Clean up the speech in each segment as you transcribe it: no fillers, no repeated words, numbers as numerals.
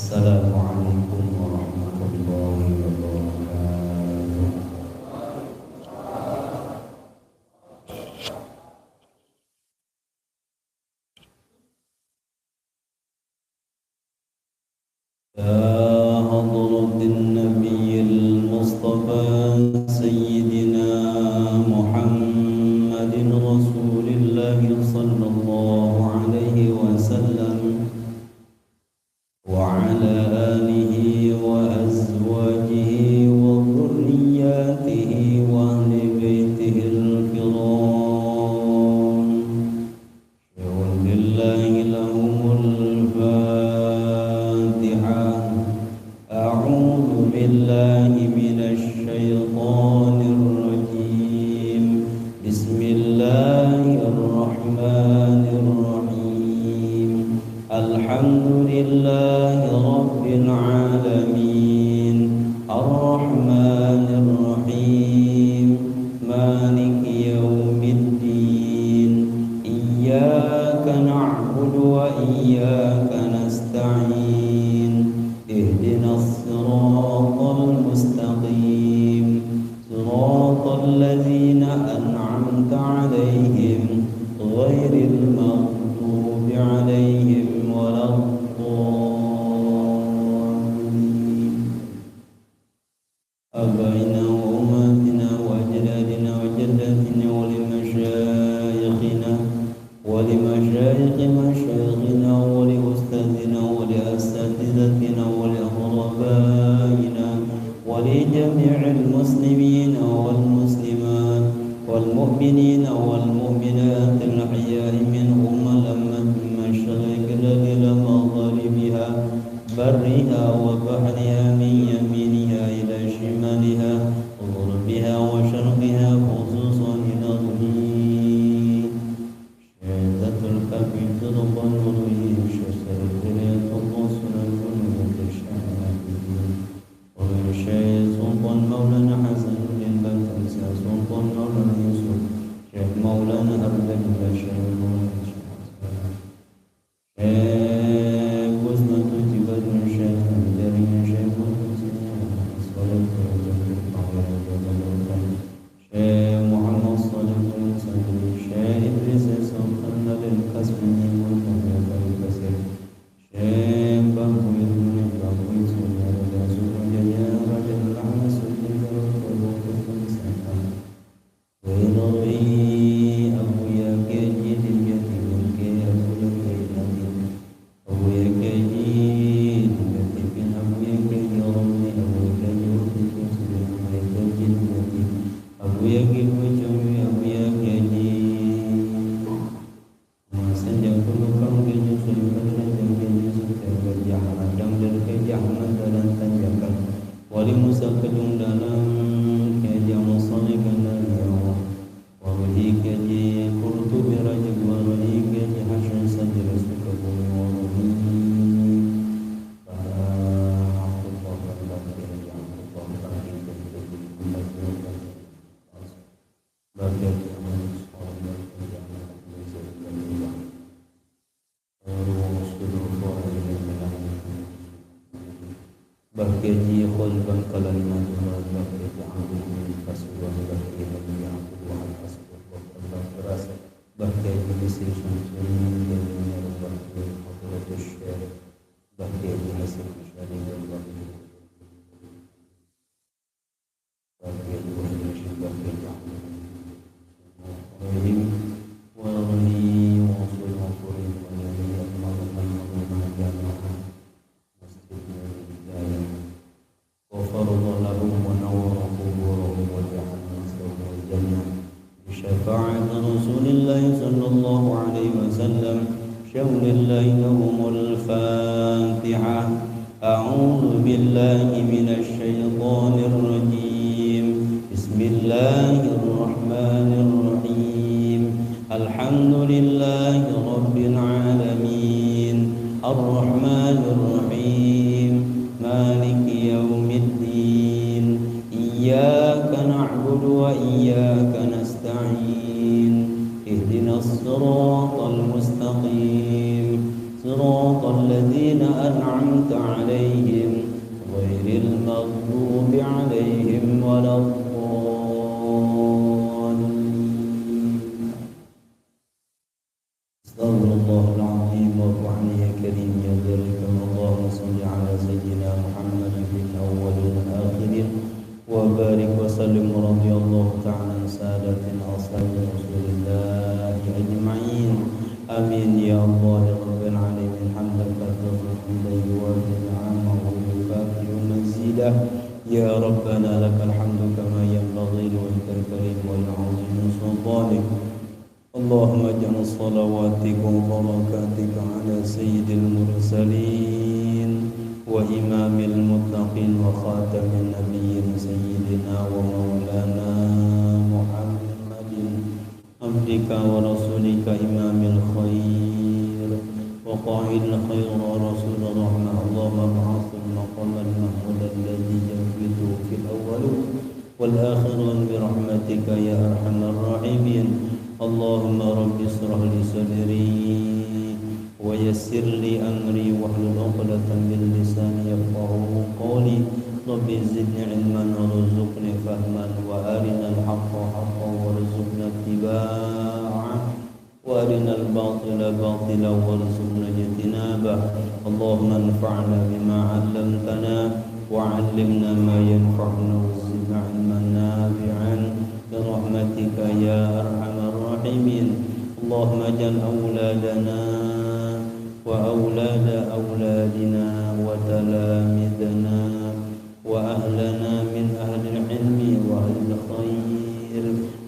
Assalamualaikum warahmatullahi wabarakatuh. Ya hadratin nabiyil mustafa sayyidina Muhammadin rasulillah sallallahu alaihi wasallam wa ala alihi wa azwajihi wa dhurriyyatihi wa ahli baitihil kiram. Syawal lillahi lahumul Fatihah. A'udzu billahi minasy syaithanir rajim. Bismillahirrahmanirrahim. Alhamdulillahi rabbil alamin. Ar-Rahmanir Rahim. Maliki yaumiddin. Iyyaka na'budu wa iyyaka nasta'in. Ihdinas siratal mustaqim. Siratal ladzina an'amta 'alaihim ghairil maghdubi 'alaihim waladdallin. Abaina wa ummatina wa ajdadina wa jaddatina wa limashayikhina wa limashayikhi mashayikhina wa li ustadzina wa li asatidatina wa li aqrabaina wa li jami'il muslimina wal muslimat wal mu'minina wal mu'minat al ahya'i minhum lamman mashayikhina ila magharibiha barriha wa bahriha min yaminiha ila shimaliha غربها وشرقها خصوصا نظري شهادة الكبير تضمن نظري شسر الدنيا تبصر الجنود الشهادين ومن شيء سلطان مولانا حسن بن بلتمسى سلطان مولانا يوسف شيخ مولانا عبد الله شيخ مولانا شيخ وزنة جبل شيخ درين شيخ محمد صلى الله عليه وسلم شيخ إدريس سلطان للكسب من المنطقة الكسر شيخ بابو يدون بابو يسون رجل سوء جيا رجل لحم سجن رجل سلطان وينغي أبو يكيجي دميتي ملكي أبو يكيجي أبو يكيجي دميتي بن أبو يكيجي رمي أبو يكيجي رمي أبو يكيجي دميتي Abu Yaqib Wajami Abu Yaqib Masan yang perlu kamu kerja Sulaiman dan kerja Sulaiman Jahat dan kerja Ahmad dalam tanjakan Wali Musa Kedung dalam kerja Musalli Kanani Wali kerja Qurtubi Rajab Wali kerja Hasan Sajir Sukabumi Wali Bahkiyaji khulban kalimat Bahkiyaji ambil Fasuwa Bahkiyaji Ya'budu Al-Fasuwa Al-Faras Bahkiyaji Bisri Syamsunin Bahkiyaji Bahkiyaji Khuturatul Syarif Bahkiyaji Hasil Syarif Bahkiyaji Bahkiyaji Bahkiyaji Bahkiyaji Rahim Wali Wasul Wafurin Wali Al-Mahmud Al-Mahmud غفر الله لهم ونور قبورهم وجعل نصرهم الجنة بشفاعة رسول الله صلى الله عليه وسلم شول الله لهم الفاتحة أعوذ بالله من الشيطان الرجيم بسم الله الرحمن الرحيم الحمد لله رب العالمين الرحمن الرحيم مالك يوم الدين إياك نعبد وإياك نستعين اهدنا الصراط المستقيم صراط الذين أنعمت أنعمت عليهم غير المغضوب عليهم ولا الضالين. استغفر الله العظيم وارض عني يا كريم يا ذلك. اللهم صل على سيدنا محمد في الأولين والآخرين وبارك وسلم ورضي الله تعالى عن سادتنا أصحاب رسول الله أجمعين. آمين يا الله رب العالمين. حمدا كثيرا حمدا يوافي نعمه ويكافئ مزيده. يا ربنا لك الحمد كما ينبغي لوجهك الكريم ولعظيم سلطانك. اللهم اجعل صلواتك وبركاتك على سيد المرسلين وإمام المتقين وخاتم النبيين سيدنا ومولانا محمد عبدك ورسولك إمام الخير وقائد الخير ورسول الرحمة. اللهم ابعث المقام المحمود الذي ينبته في الأول والآخر برحمتك يا أرحم الراحمين. اللهم رب اشرح لي صدري ويسر لي أمري واحلل عقدة من لساني يفقهوا قولي. رب زدني علما وارزقني فهما وأرنا الحق حقا وارزقنا اتباعه وأرنا الباطل باطلا وارزقنا اجتنابه. اللهم انفعنا بما علمتنا وعلمنا ما ينفعنا وزدنا علما نافعا برحمتك يا أرحم الراحمين. اللهم اجعل أولادنا وأولاد أولادنا وتلامذنا وأهلنا من أهل العلم وأهل الخير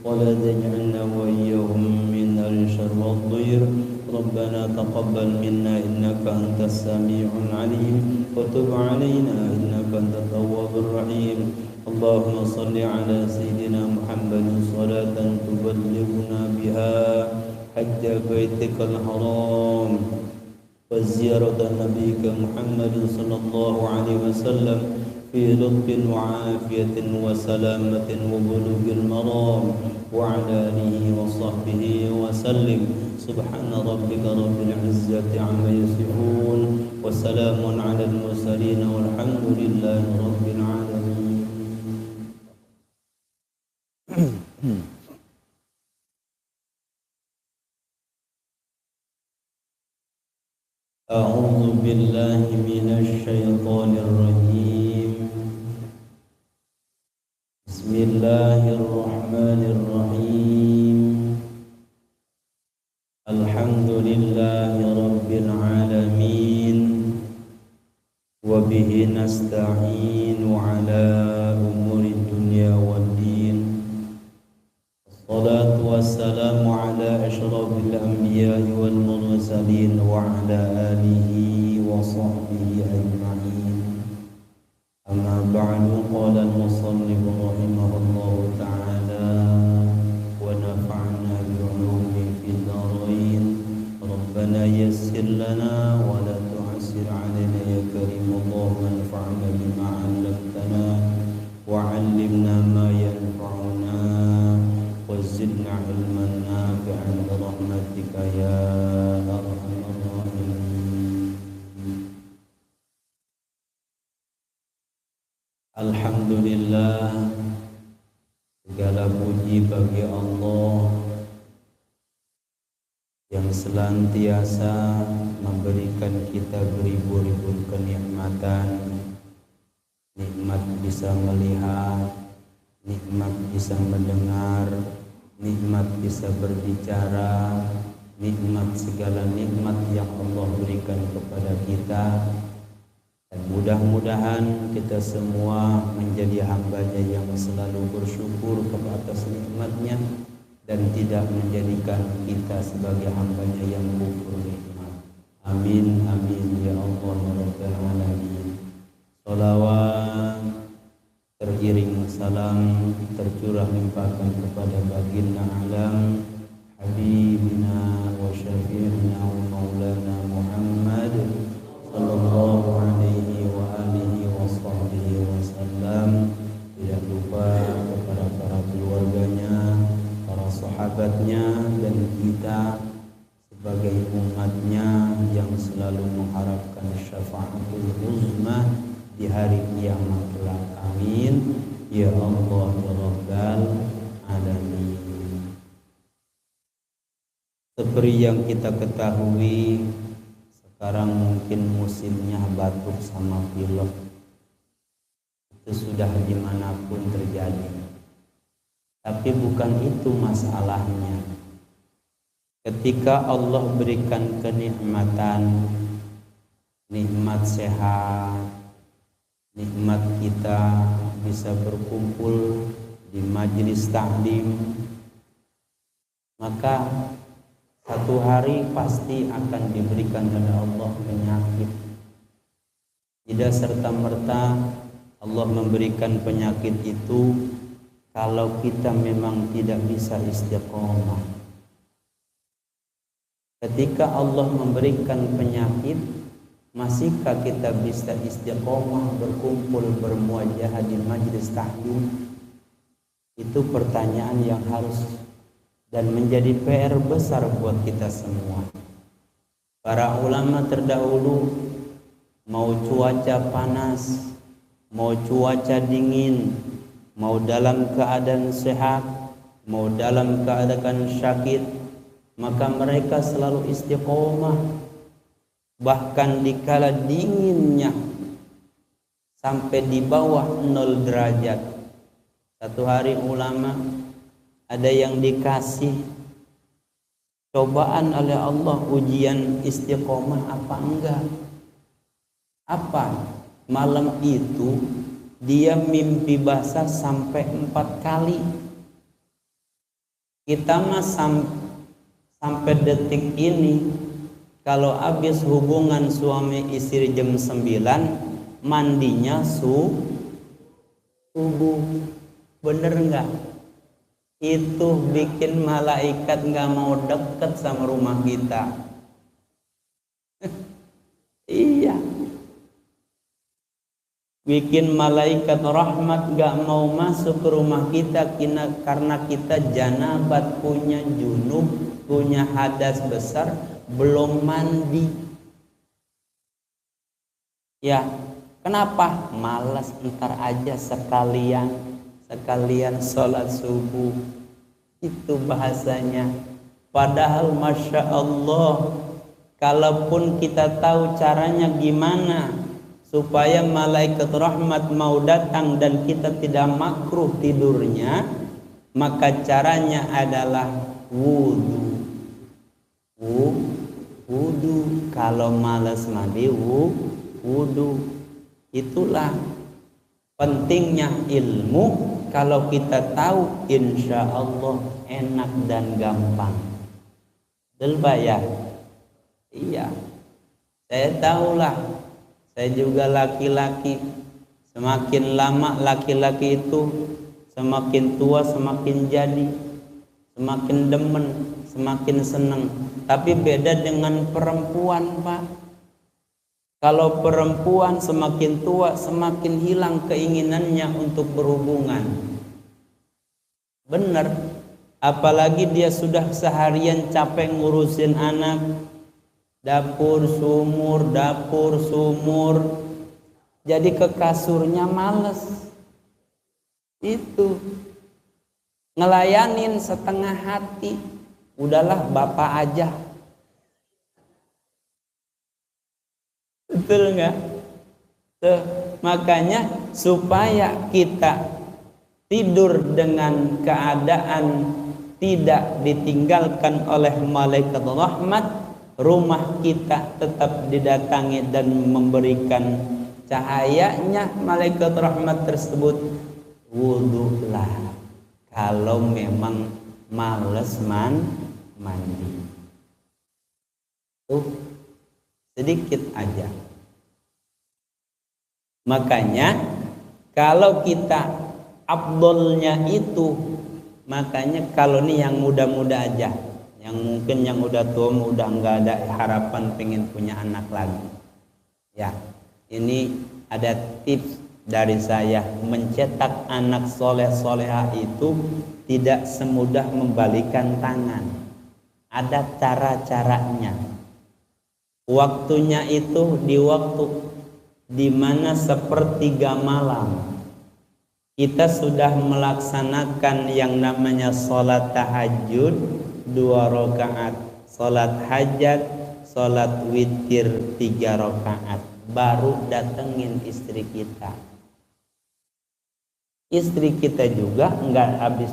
ولا تجعلنا وإياهم من أهل الشر والضير. ربنا تقبل منا إنك أنت السميع العليم وتب علينا إنك أنت التواب الرحيم. اللهم صل على سيدنا محمد صلاة تبلغنا بها حج بيتك الحرام وزيارة نبيك محمد صلى الله عليه وسلم في لطف وعافية وسلامة وبلوغ المرام وعلى آله وصحبه وسلم. سبحان ربك رب العزة عما يصفون وسلام على المرسلين والحمد لله رب العالمين. أعوذ بالله من الشيطان الرجيم. بسم الله الرحمن الرحيم. الحمد لله رب العالمين وبه نستعين على أمور الدنيا والدين. الصلاة والسلام على أشرف الأنبياء والمرسلين وعلى آله وصحبه أجمعين. أما بعد قال المصنف رحمه الله تعالى ونفعنا بعلومه في الدارين. ربنا يسر لنا ولا تعسر علينا يا كريم. اللهم انفعنا بما علمتنا وعلمنا ما ينفعنا وزدنا علما نافعا برحمتك يا أرحم الراحمين. Alhamdulillah, segala puji bagi Allah yang senantiasa memberikan kita beribu-ribu kenikmatan. Nikmat bisa melihat, nikmat bisa mendengar, nikmat bisa berbicara, nikmat segala nikmat yang Allah berikan kepada kita. Dan mudah-mudahan kita semua menjadi hamba-Nya yang selalu bersyukur atas nikmat-Nya dan tidak menjadikan kita sebagai hamba-Nya yang kufur nikmat. Amin amin ya Allah ya Rabbal alamin. Salawat teriring salam tercurah limpahkan kepada baginda alam Habibina wa syafi'ina wa maulana Muhammad sallallahu alaihi wa alihi wa sahbihi wasallam. Tidak lupa kepada para keluarganya, para sahabatnya, dan kita sebagai umatnya yang selalu mengharapkan syafaatul uzma di hari kiamat kelak. Amin ya Allah ya Rabbal alamin. Seperti yang kita ketahui, sekarang mungkin musimnya batuk sama pilek. Itu sudah dimanapun terjadi. Tapi bukan itu masalahnya. Ketika Allah berikan kenikmatan, nikmat sehat, nikmat kita bisa berkumpul di majelis taklim, maka satu hari pasti akan diberikan oleh Allah penyakit. Tidak serta-merta Allah memberikan penyakit itu kalau kita memang tidak bisa istiqomah. Ketika Allah memberikan penyakit, masihkah kita bisa istiqomah berkumpul bermuajahah di majelis taklim? Itu pertanyaan yang harus dan menjadi PR besar buat kita semua. Para ulama terdahulu, mau cuaca panas, mau cuaca dingin, mau dalam keadaan sehat, mau dalam keadaan sakit, maka mereka selalu istiqomah. Bahkan dikala dinginnya sampai di bawah 0 derajat. Satu hari ulama ada yang dikasih cobaan oleh Allah, ujian istiqomah apa enggak. Apa? Malam itu dia mimpi basah sampai 4 kali. Kita mah sampai detik ini kalau habis hubungan suami istri jam 9, mandinya subuh. Bener enggak? Itu bikin malaikat nggak mau deket sama rumah kita. Iya, bikin malaikat rahmat nggak mau masuk ke rumah kita karena kita janabat, punya junub, punya hadas besar, belum mandi. Ya, kenapa? Malas, ntar aja sekalian sholat subuh. Itu bahasanya. Padahal Masya Allah, kalaupun kita tahu caranya gimana supaya malaikat rahmat mau datang dan kita tidak makruh tidurnya, maka caranya adalah wudu. Kalau malas mandi, wudu. Itulah pentingnya ilmu. Kalau kita tahu, insya Allah enak dan gampang. Delbayar. Iya, saya tahulah. Saya juga laki-laki. Semakin lama laki-laki itu semakin tua semakin jadi, semakin demen, semakin senang. Tapi beda dengan perempuan, Pak. Kalau perempuan semakin tua semakin hilang keinginannya untuk berhubungan. Benar. Apalagi dia sudah seharian capek ngurusin anak, dapur sumur, jadi ke kasurnya males. Itu ngelayanin setengah hati. Udahlah bapak aja. Betul nggak? Tuh, makanya supaya kita tidur dengan keadaan tidak ditinggalkan oleh malaikat rahmat, rumah kita tetap didatangi dan memberikan cahayanya malaikat rahmat tersebut. Wudulah kalau memang males mandi. Tuh, sedikit aja. Makanya kalau kita afdolnya itu, makanya kalau nih yang muda-muda aja, yang mungkin yang udah tua udah nggak ada harapan pengen punya anak lagi. Ya, ini ada tips dari saya. Mencetak anak soleh-soleha itu tidak semudah membalikan tangan. Ada cara-caranya. Waktunya itu di waktu di mana sepertiga malam kita sudah melaksanakan yang namanya sholat tahajud 2 rakaat, sholat hajat, sholat witir 3 rakaat, baru datengin istri kita. Istri kita juga nggak habis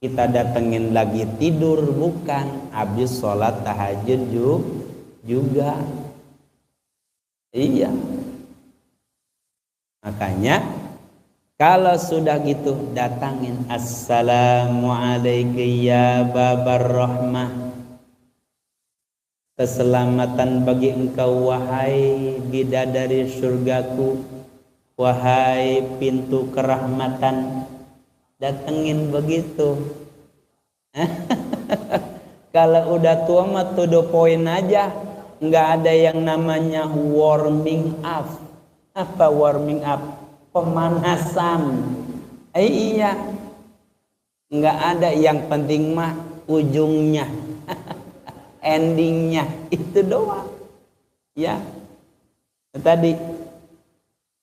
kita datengin lagi tidur, bukan, habis sholat tahajud juga. Iya. Makanya kalau sudah gitu datangin, assalamualaikum ya babar rahmah, keselamatan bagi engkau wahai bidadari surgaku, wahai pintu kerahmatan. Datengin begitu. Kalau udah tua mah to the point aja, nggak ada yang namanya warming up. Apa warming up? Pemanasan. Iya, nggak ada. Yang penting mah ujungnya, endingnya itu doang. Ya, tadi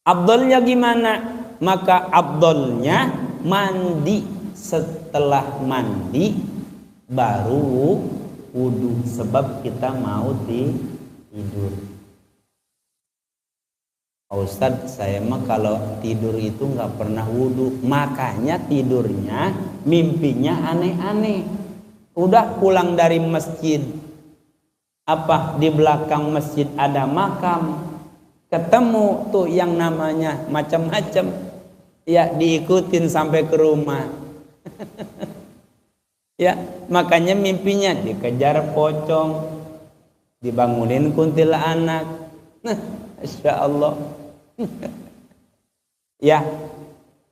afdalnya gimana? Maka afdalnya mandi, setelah mandi baru wudu, sebab kita mau tidur. Ustadz, saya mah kalau tidur itu nggak pernah wudu, makanya tidurnya mimpinya aneh-aneh. Udah pulang dari masjid, apa di belakang masjid ada makam, ketemu tuh yang namanya macam-macam, ya diikutin sampai ke rumah. Ya, makanya mimpinya dikejar pocong, dibangunin kuntilanak. Nah, Masya Allah. Ya,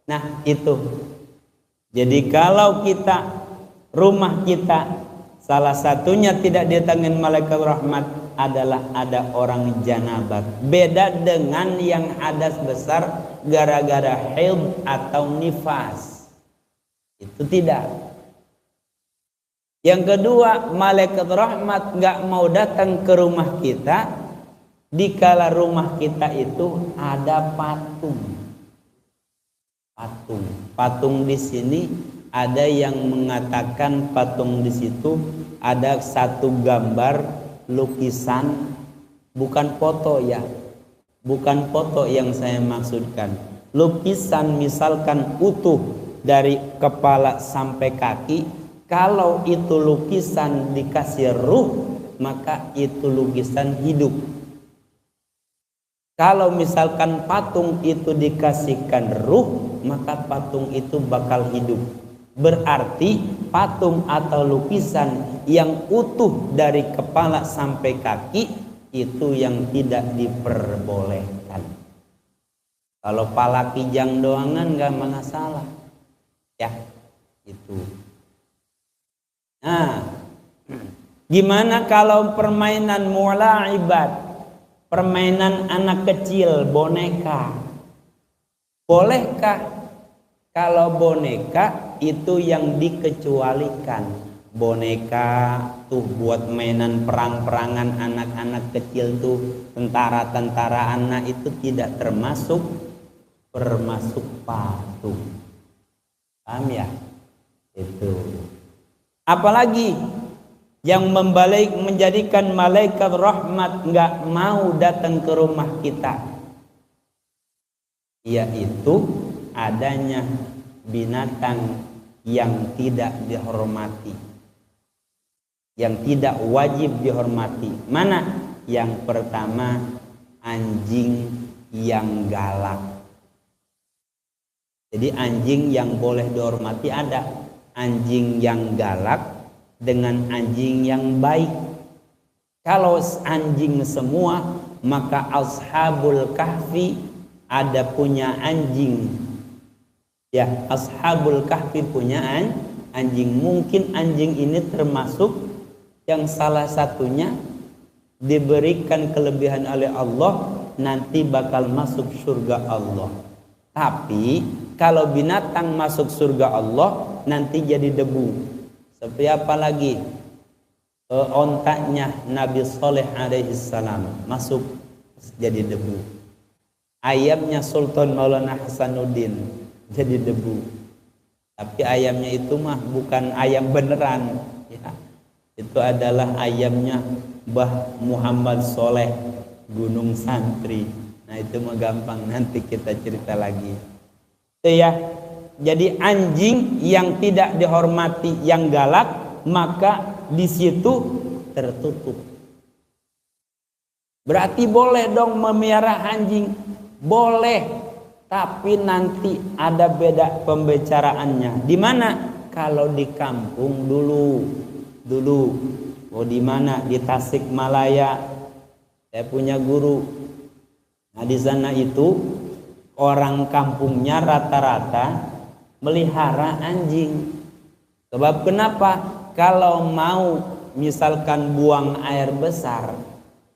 nah itu. Jadi kalau kita, rumah kita salah satunya tidak ditangin malaikat rahmat adalah ada orang janabat. Beda dengan yang hadas besar gara-gara haid atau nifas. Itu tidak. Yang kedua, malaikat rahmat gak mau datang ke rumah kita dikala rumah kita itu ada patung. Patung di sini ada yang mengatakan patung di situ ada satu gambar lukisan, bukan foto ya. Bukan foto yang saya maksudkan. Lukisan misalkan utuh dari kepala sampai kaki. Kalau itu lukisan dikasih ruh, maka itu lukisan hidup. Kalau misalkan patung itu dikasihkan ruh, maka patung itu bakal hidup. Berarti patung atau lukisan yang utuh dari kepala sampai kaki itu yang tidak diperbolehkan. Kalau pala kijang doangan nggak masalah, ya itu. Nah, gimana kalau permainan mulaibat? Permainan anak kecil, boneka. Bolehkah? Kalau boneka itu yang dikecualikan. Boneka tuh buat mainan perang-perangan anak-anak kecil tuh, tentara-tentara anak itu tidak termasuk patung. Paham ya? Itu. Apalagi yang menjadikan malaikat rahmat nggak mau datang ke rumah kita, yaitu adanya binatang yang tidak dihormati, yang tidak wajib dihormati. Mana? Yang pertama, anjing yang galak. Jadi anjing yang boleh dihormati ada anjing yang galak dengan anjing yang baik. Kalau anjing semua, maka ashabul kahfi ada punya anjing. Ya, ashabul kahfi punya anjing. Mungkin anjing ini termasuk yang salah satunya diberikan kelebihan oleh Allah, nanti bakal masuk surga Allah. Tapi kalau binatang masuk surga Allah, nanti jadi debu. Seperti apa lagi? Ontaknya Nabi Saleh alaihi salam masuk jadi debu. ayamnya Sultan Maulana Hasanuddin jadi debu. Tapi ayamnya itu mah bukan ayam beneran ya. Itu adalah ayamnya Mbah Muhammad Soleh Gunung Santri. Nah itu mah gampang, nanti kita cerita lagi itu ya. Jadi anjing yang tidak dihormati, yang galak, maka di situ tertutup. Berarti boleh dong memelihara anjing, boleh, tapi nanti ada beda pembicaraannya. Di mana? Kalau di kampung dulu. Oh di mana? Di Tasikmalaya. Saya punya guru. Nah di sana itu orang kampungnya rata-rata melihara anjing. Sebab kenapa? Kalau mau misalkan buang air besar,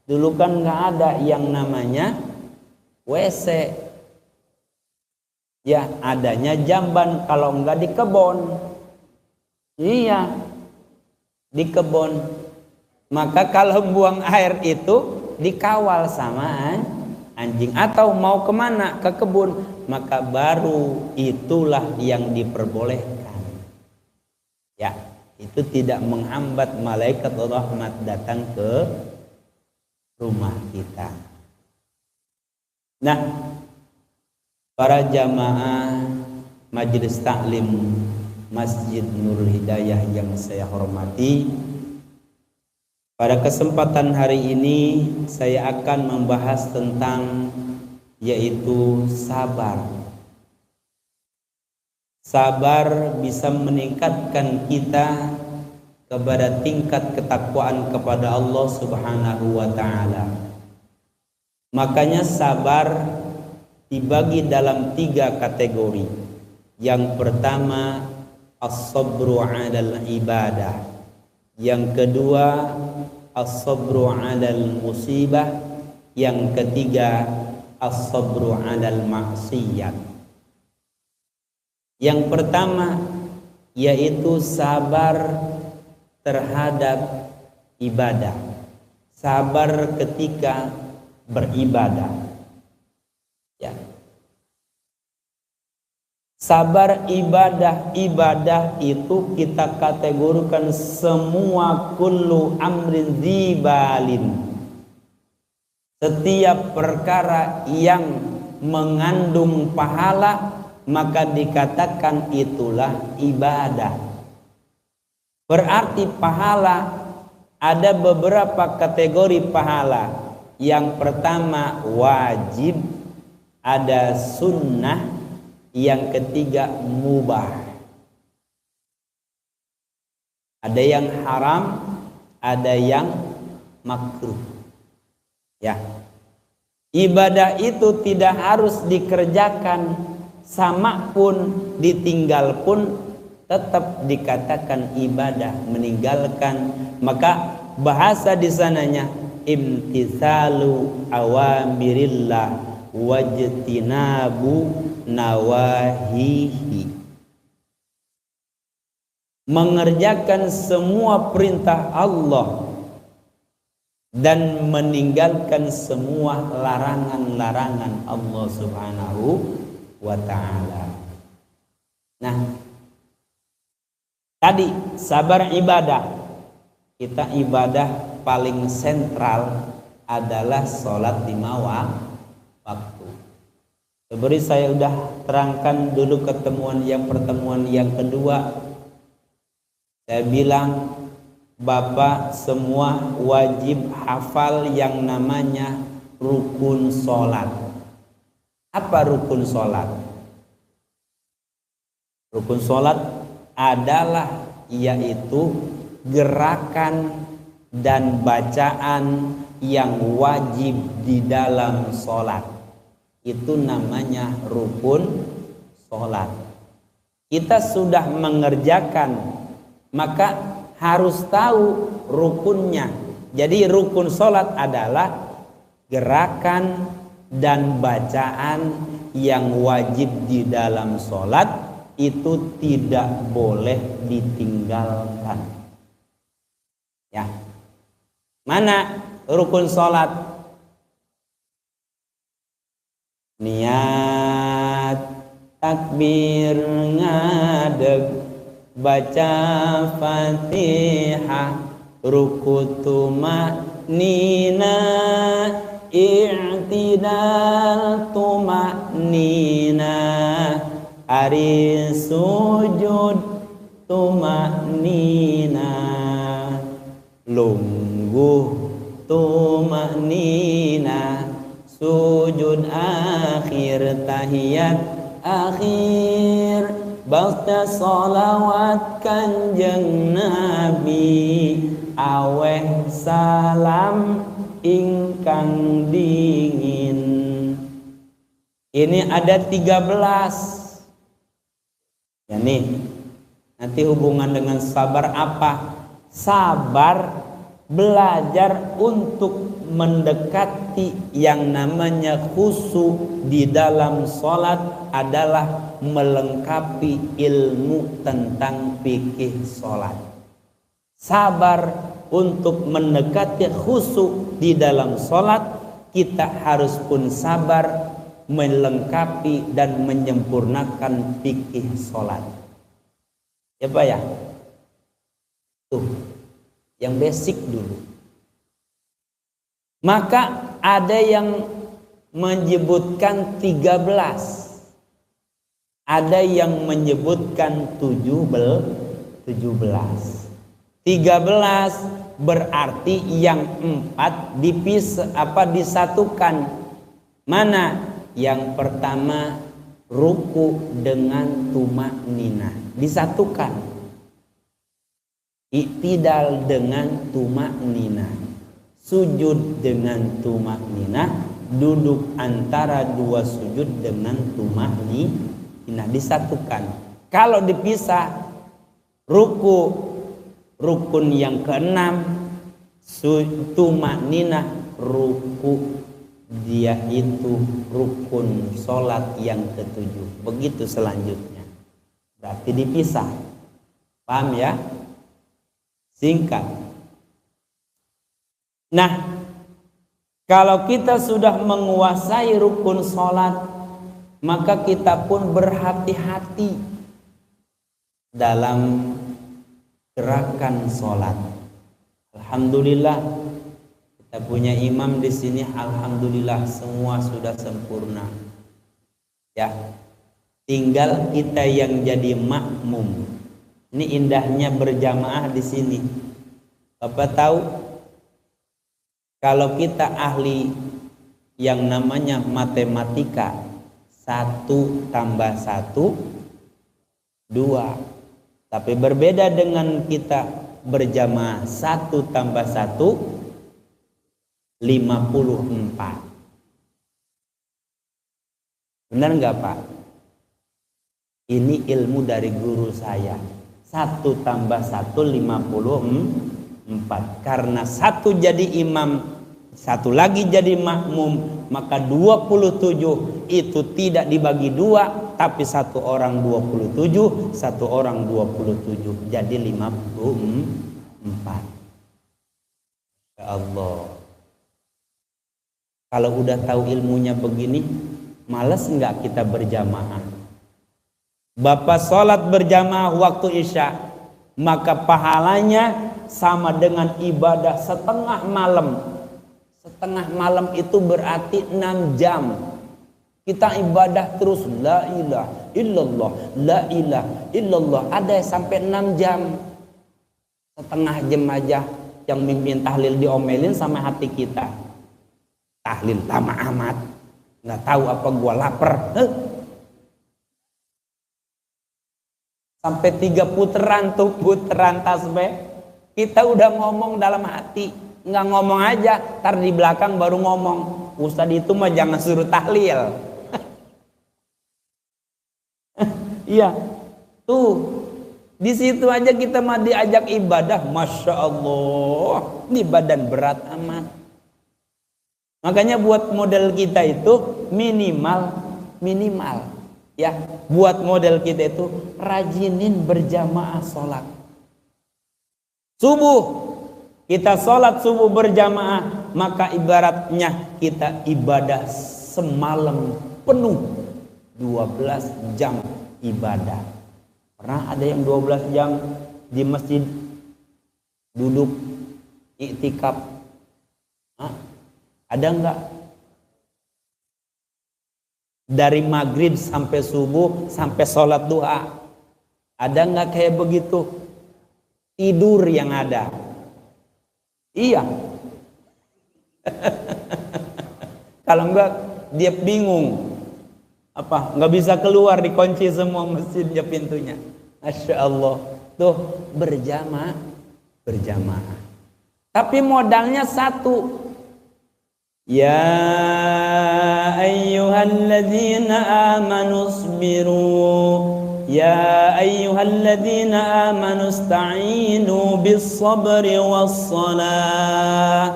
dulu kan nggak ada yang namanya WC. Ya adanya jamban, kalau nggak di kebun. Iya, di kebun. Maka kalau buang air itu dikawal sama anjing. Atau mau kemana? Ke kebun. Maka baru itulah yang diperbolehkan. Ya, itu tidak menghambat malaikat rahmat datang ke rumah kita. Nah, para jamaah majelis taklim Masjid Nurul Hidayah yang saya hormati, pada kesempatan hari ini saya akan membahas tentang yaitu sabar. Sabar bisa meningkatkan kita kepada tingkat ketakwaan kepada Allah Subhanahu wa taala. Makanya sabar dibagi dalam 3 kategori. Yang pertama as-sabru 'alal ibadah. Yang kedua as-sabru 'alal musibah. Yang ketiga as-sabru 'alal maksiyat. Yang pertama yaitu sabar terhadap ibadah. Sabar ketika beribadah. Ya. Sabar ibadah itu kita kategorikan semua kullu amrin dzibalin. Setiap perkara yang mengandung pahala maka dikatakan itulah ibadah. Berarti pahala ada beberapa kategori pahala. Yang pertama wajib, ada sunnah, yang ketiga mubah. Ada yang haram, ada yang makruh. Ya, ibadah itu tidak harus dikerjakan, sama pun ditinggal pun tetap dikatakan ibadah. Meninggalkan, maka bahasa di sananya imtithalu awamirillah wajtinabu nawahihi. Mengerjakan semua perintah Allah dan meninggalkan semua larangan-larangan Allah Subhanahu wa ta'ala. Nah, tadi sabar ibadah. Kita ibadah paling sentral adalah sholat 5 waktu. Seperti saya udah terangkan dulu pertemuan yang kedua. Saya bilang Bapak semua wajib hafal yang namanya rukun sholat. Apa rukun sholat? Rukun sholat adalah yaitu gerakan dan bacaan yang wajib di dalam sholat. Itu namanya rukun sholat. Kita sudah mengerjakan, maka harus tahu rukunnya. Jadi rukun sholat adalah gerakan dan bacaan yang wajib di dalam sholat, itu tidak boleh ditinggalkan. Ya, mana rukun sholat? niat takbir ngadeg baca Fatihah ruku tumanina i'tidal tumanina ari sujud tumanina lungguh tumanina sujud akhir tahiyat akhir basta sholawat kanjeng Nabi aweh salam ingkang dingin. Ini ada 13 ya nih. Nanti hubungan dengan sabar apa? Sabar belajar untuk mendekati yang namanya khusyuk di dalam sholat adalah melengkapi ilmu tentang fikih sholat. Sabar untuk mendekati khusyuk di dalam sholat, kita harus pun sabar melengkapi dan menyempurnakan fikih sholat. Ya Pak ya? Tuh, yang basic dulu. Maka ada yang menyebutkan 13, ada yang menyebutkan 17. 13 berarti yang 4 disatukan. Mana? Yang pertama ruku dengan tumakninah disatukan. Iktidal dengan tumakninah, sujud dengan tumakninah, duduk antara dua sujud dengan tumakninah disatukan. Kalau dipisah, ruku rukun yang keenam, tumakninah ruku dia itu rukun sholat yang ketujuh. Begitu selanjutnya. Berarti dipisah. Paham ya? Singkat. Nah, kalau kita sudah menguasai rukun sholat, maka kita pun berhati-hati dalam gerakan sholat. Alhamdulillah kita punya imam di sini. Alhamdulillah semua sudah sempurna. Ya, tinggal kita yang jadi makmum. Ini indahnya berjamaah di sini. Bapak tahu, kalau kita ahli yang namanya matematika, 1 tambah 1 2. Tapi berbeda dengan kita berjamaah 1 tambah 1 54. Benar nggak Pak? Ini ilmu dari guru saya. 1 tambah 1 54. Karena 1 jadi imam, 1 lagi jadi makmum, maka 27 itu tidak dibagi 2, tapi 1 orang 27, 1 orang 27, jadi 54. Ya Allah. Kalau udah tahu ilmunya begini, males nggak kita berjamaah? Bapak sholat berjamaah waktu isya, maka pahalanya sama dengan ibadah setengah malam. Setengah malam itu berarti 6 jam. Kita ibadah terus, la ilaha illallah, la ilaha illallah. Ada sampai 6 jam. Setengah jam aja yang mimpin tahlil diomelin sama hati kita. Tahlil lama amat, nggak tahu apa gua lapar. Sampai 3 puteran tuh, puteran tasbih, kita udah ngomong dalam hati. Nggak ngomong aja, tar di belakang baru ngomong. Ustadz itu mah jangan suruh tahlil. Iya, tuh di situ aja kita mah diajak ibadah, masya Allah, ini badan berat amat. Makanya buat model kita itu minimal, ya, buat model kita itu rajinin berjamaah sholat. Subuh kita sholat subuh berjamaah, maka ibaratnya kita ibadah semalam penuh 12 jam ibadah. Pernah ada yang 12 jam di masjid duduk iktikaf? Ada enggak? Dari maghrib sampai subuh sampai sholat duha, ada enggak kayak begitu? Tidur yang ada. Iya. Kalau enggak dia bingung, nggak bisa keluar, dikunci semua masjidnya pintunya. Masya Allah, tuh berjamaah. Tapi modalnya satu. Ya ayyuhalladzina amanu isbiru, ya ayyuhalladzina amanu ista'inu bis-sabri was-salah.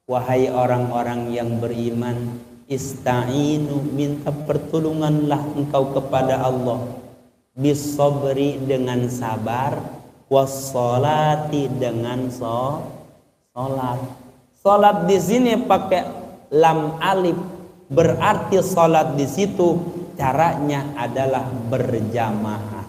Wahai orang-orang yang beriman, ista'inu, minta pertolonganlah engkau kepada Allah, bis-sabri dengan sabar, was-salati dengan salat. Salat di sini pakai lam alif, berarti salat di situ caranya adalah berjamaah.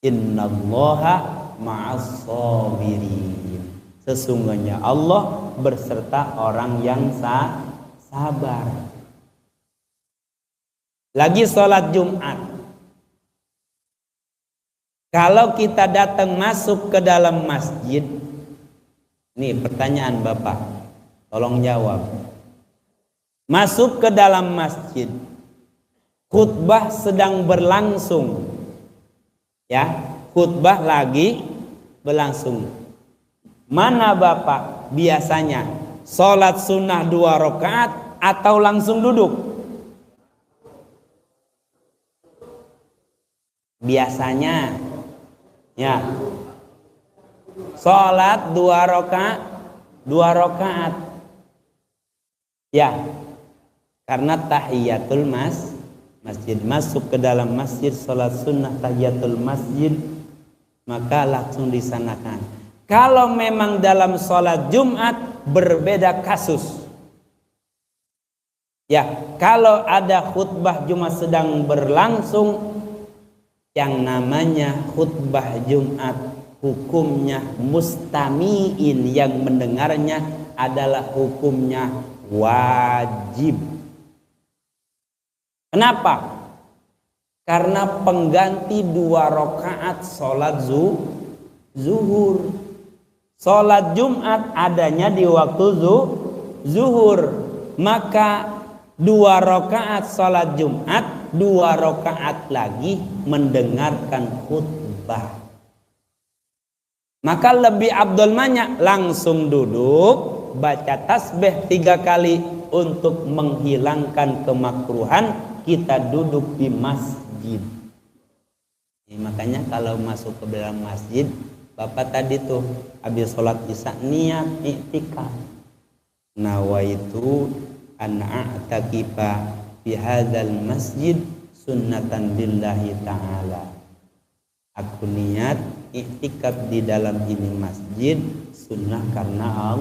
Innallaha ma'as sabirin. Sesungguhnya Allah berserta orang yang sabar. Lagi salat Jumat. Kalau kita datang masuk ke dalam masjid, nih pertanyaan Bapak, tolong jawab. Masuk ke dalam masjid, khutbah sedang berlangsung, ya, khutbah lagi berlangsung. Mana Bapak biasanya sholat sunnah 2 rakaat atau langsung duduk? Biasanya, ya, sholat 2 rakaat, ya, karena tahiyatul masjid, masuk ke dalam masjid sholat sunnah tahiyatul masjid, maka langsung disanakan. Kalau memang dalam sholat Jumat berbeda kasus, ya, kalau ada khutbah Jumat sedang berlangsung, yang namanya khutbah Jumat hukumnya mustami'in, yang mendengarnya adalah hukumnya wajib. Kenapa? Karena pengganti 2 rakaat sholat zuhur. Sholat Jumat adanya di waktu zuhur, maka 2 rakaat sholat Jumat, 2 rakaat lagi mendengarkan khutbah. Maka lebih abdul banyak langsung duduk, baca tasbih 3 kali untuk menghilangkan kemakruhan kita duduk di masjid. Makanya kalau masuk ke dalam masjid, Bapak tadi tuh habis sholat isya niat i'tikaf, nawaitu an a'takifa fi hadzal masjid sunnatan lillahi ta'ala. Aku niat i'tikaf di dalam ini masjid sunnah karena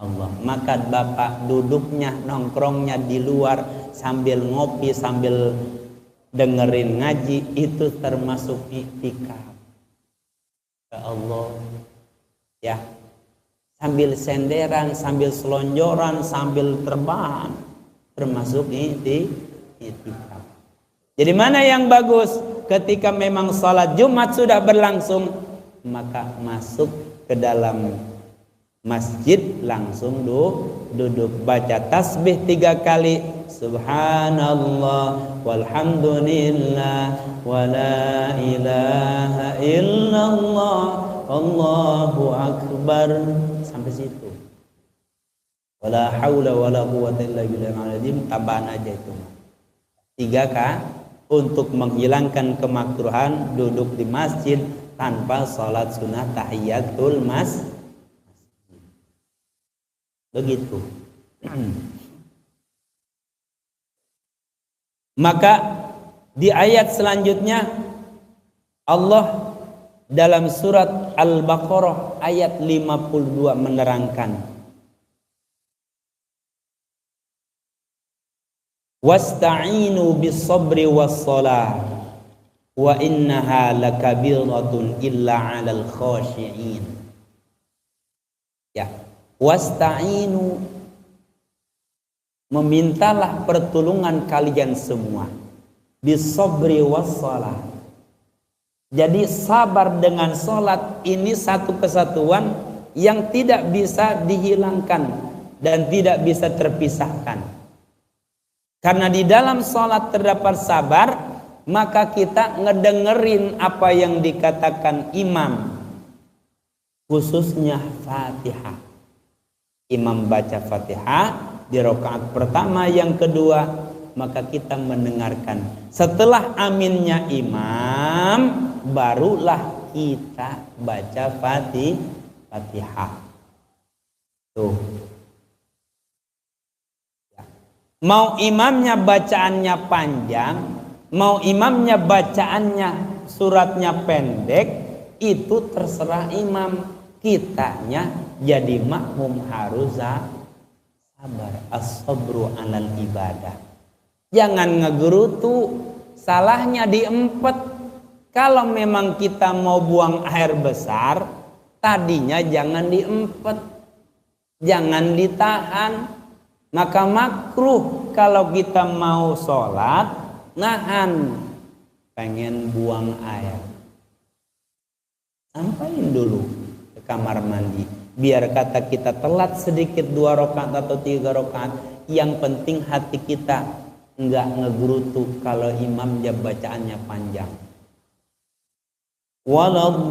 Allah. Maka Bapak duduknya, nongkrongnya di luar sambil ngopi, sambil dengerin ngaji, itu termasuk i'tikaf. Ya Allah, ya, sambil senderan, sambil selonjoran, sambil terbang, termasuk i'tikaf. Jadi mana yang bagus? Ketika memang salat Jumat sudah berlangsung, maka masuk ke dalam masjid, langsung duduk, baca tasbih 3 kali, subhanallah walhamdulillah wala ilaha illallah Allahu akbar, sampai situ. Wala haula wala quwwata illa billahil azim, tambahan aja itu 3 kali untuk menghilangkan kemakruhan duduk di masjid tanpa sholat sunnah tahiyatul masjid. Begitu. Maka di ayat selanjutnya Allah dalam surat Al-Baqarah ayat 52 menerangkan, Wasta'inu bis-sabri was-shalah wa innaha lakabiratun illa 'alal khashi'in. Ya, wasta'inu, memintalah pertolongan kalian semua, bis-sabri was-shalah. Jadi sabar dengan salat ini satu kesatuan yang tidak bisa dihilangkan dan tidak bisa terpisahkan. Karena di dalam salat terdapat sabar, maka kita ngedengerin apa yang dikatakan imam, khususnya Fatihah. Imam baca Fatihah di rakaat pertama, yang kedua, maka kita mendengarkan. Setelah aminnya imam, barulah kita baca Fatihah. Tuh. Mau imamnya bacaannya panjang, mau imamnya bacaannya suratnya pendek, itu terserah imam. Kitanya jadi makmum harus sabar. As-sabru 'alal ibadah. Jangan ngegerutu, salahnya diempet. Kalau memang kita mau buang air besar, tadinya jangan diempet, jangan ditahan. Maka makruh kalau kita mau sholat nahan, pengen buang air, sampaiin dulu ke kamar mandi. Biar kata kita telat sedikit 2 rakaat atau 3 rakaat, yang penting hati kita enggak ngegerutu kalau imamnya bacaannya panjang. Waladdallin.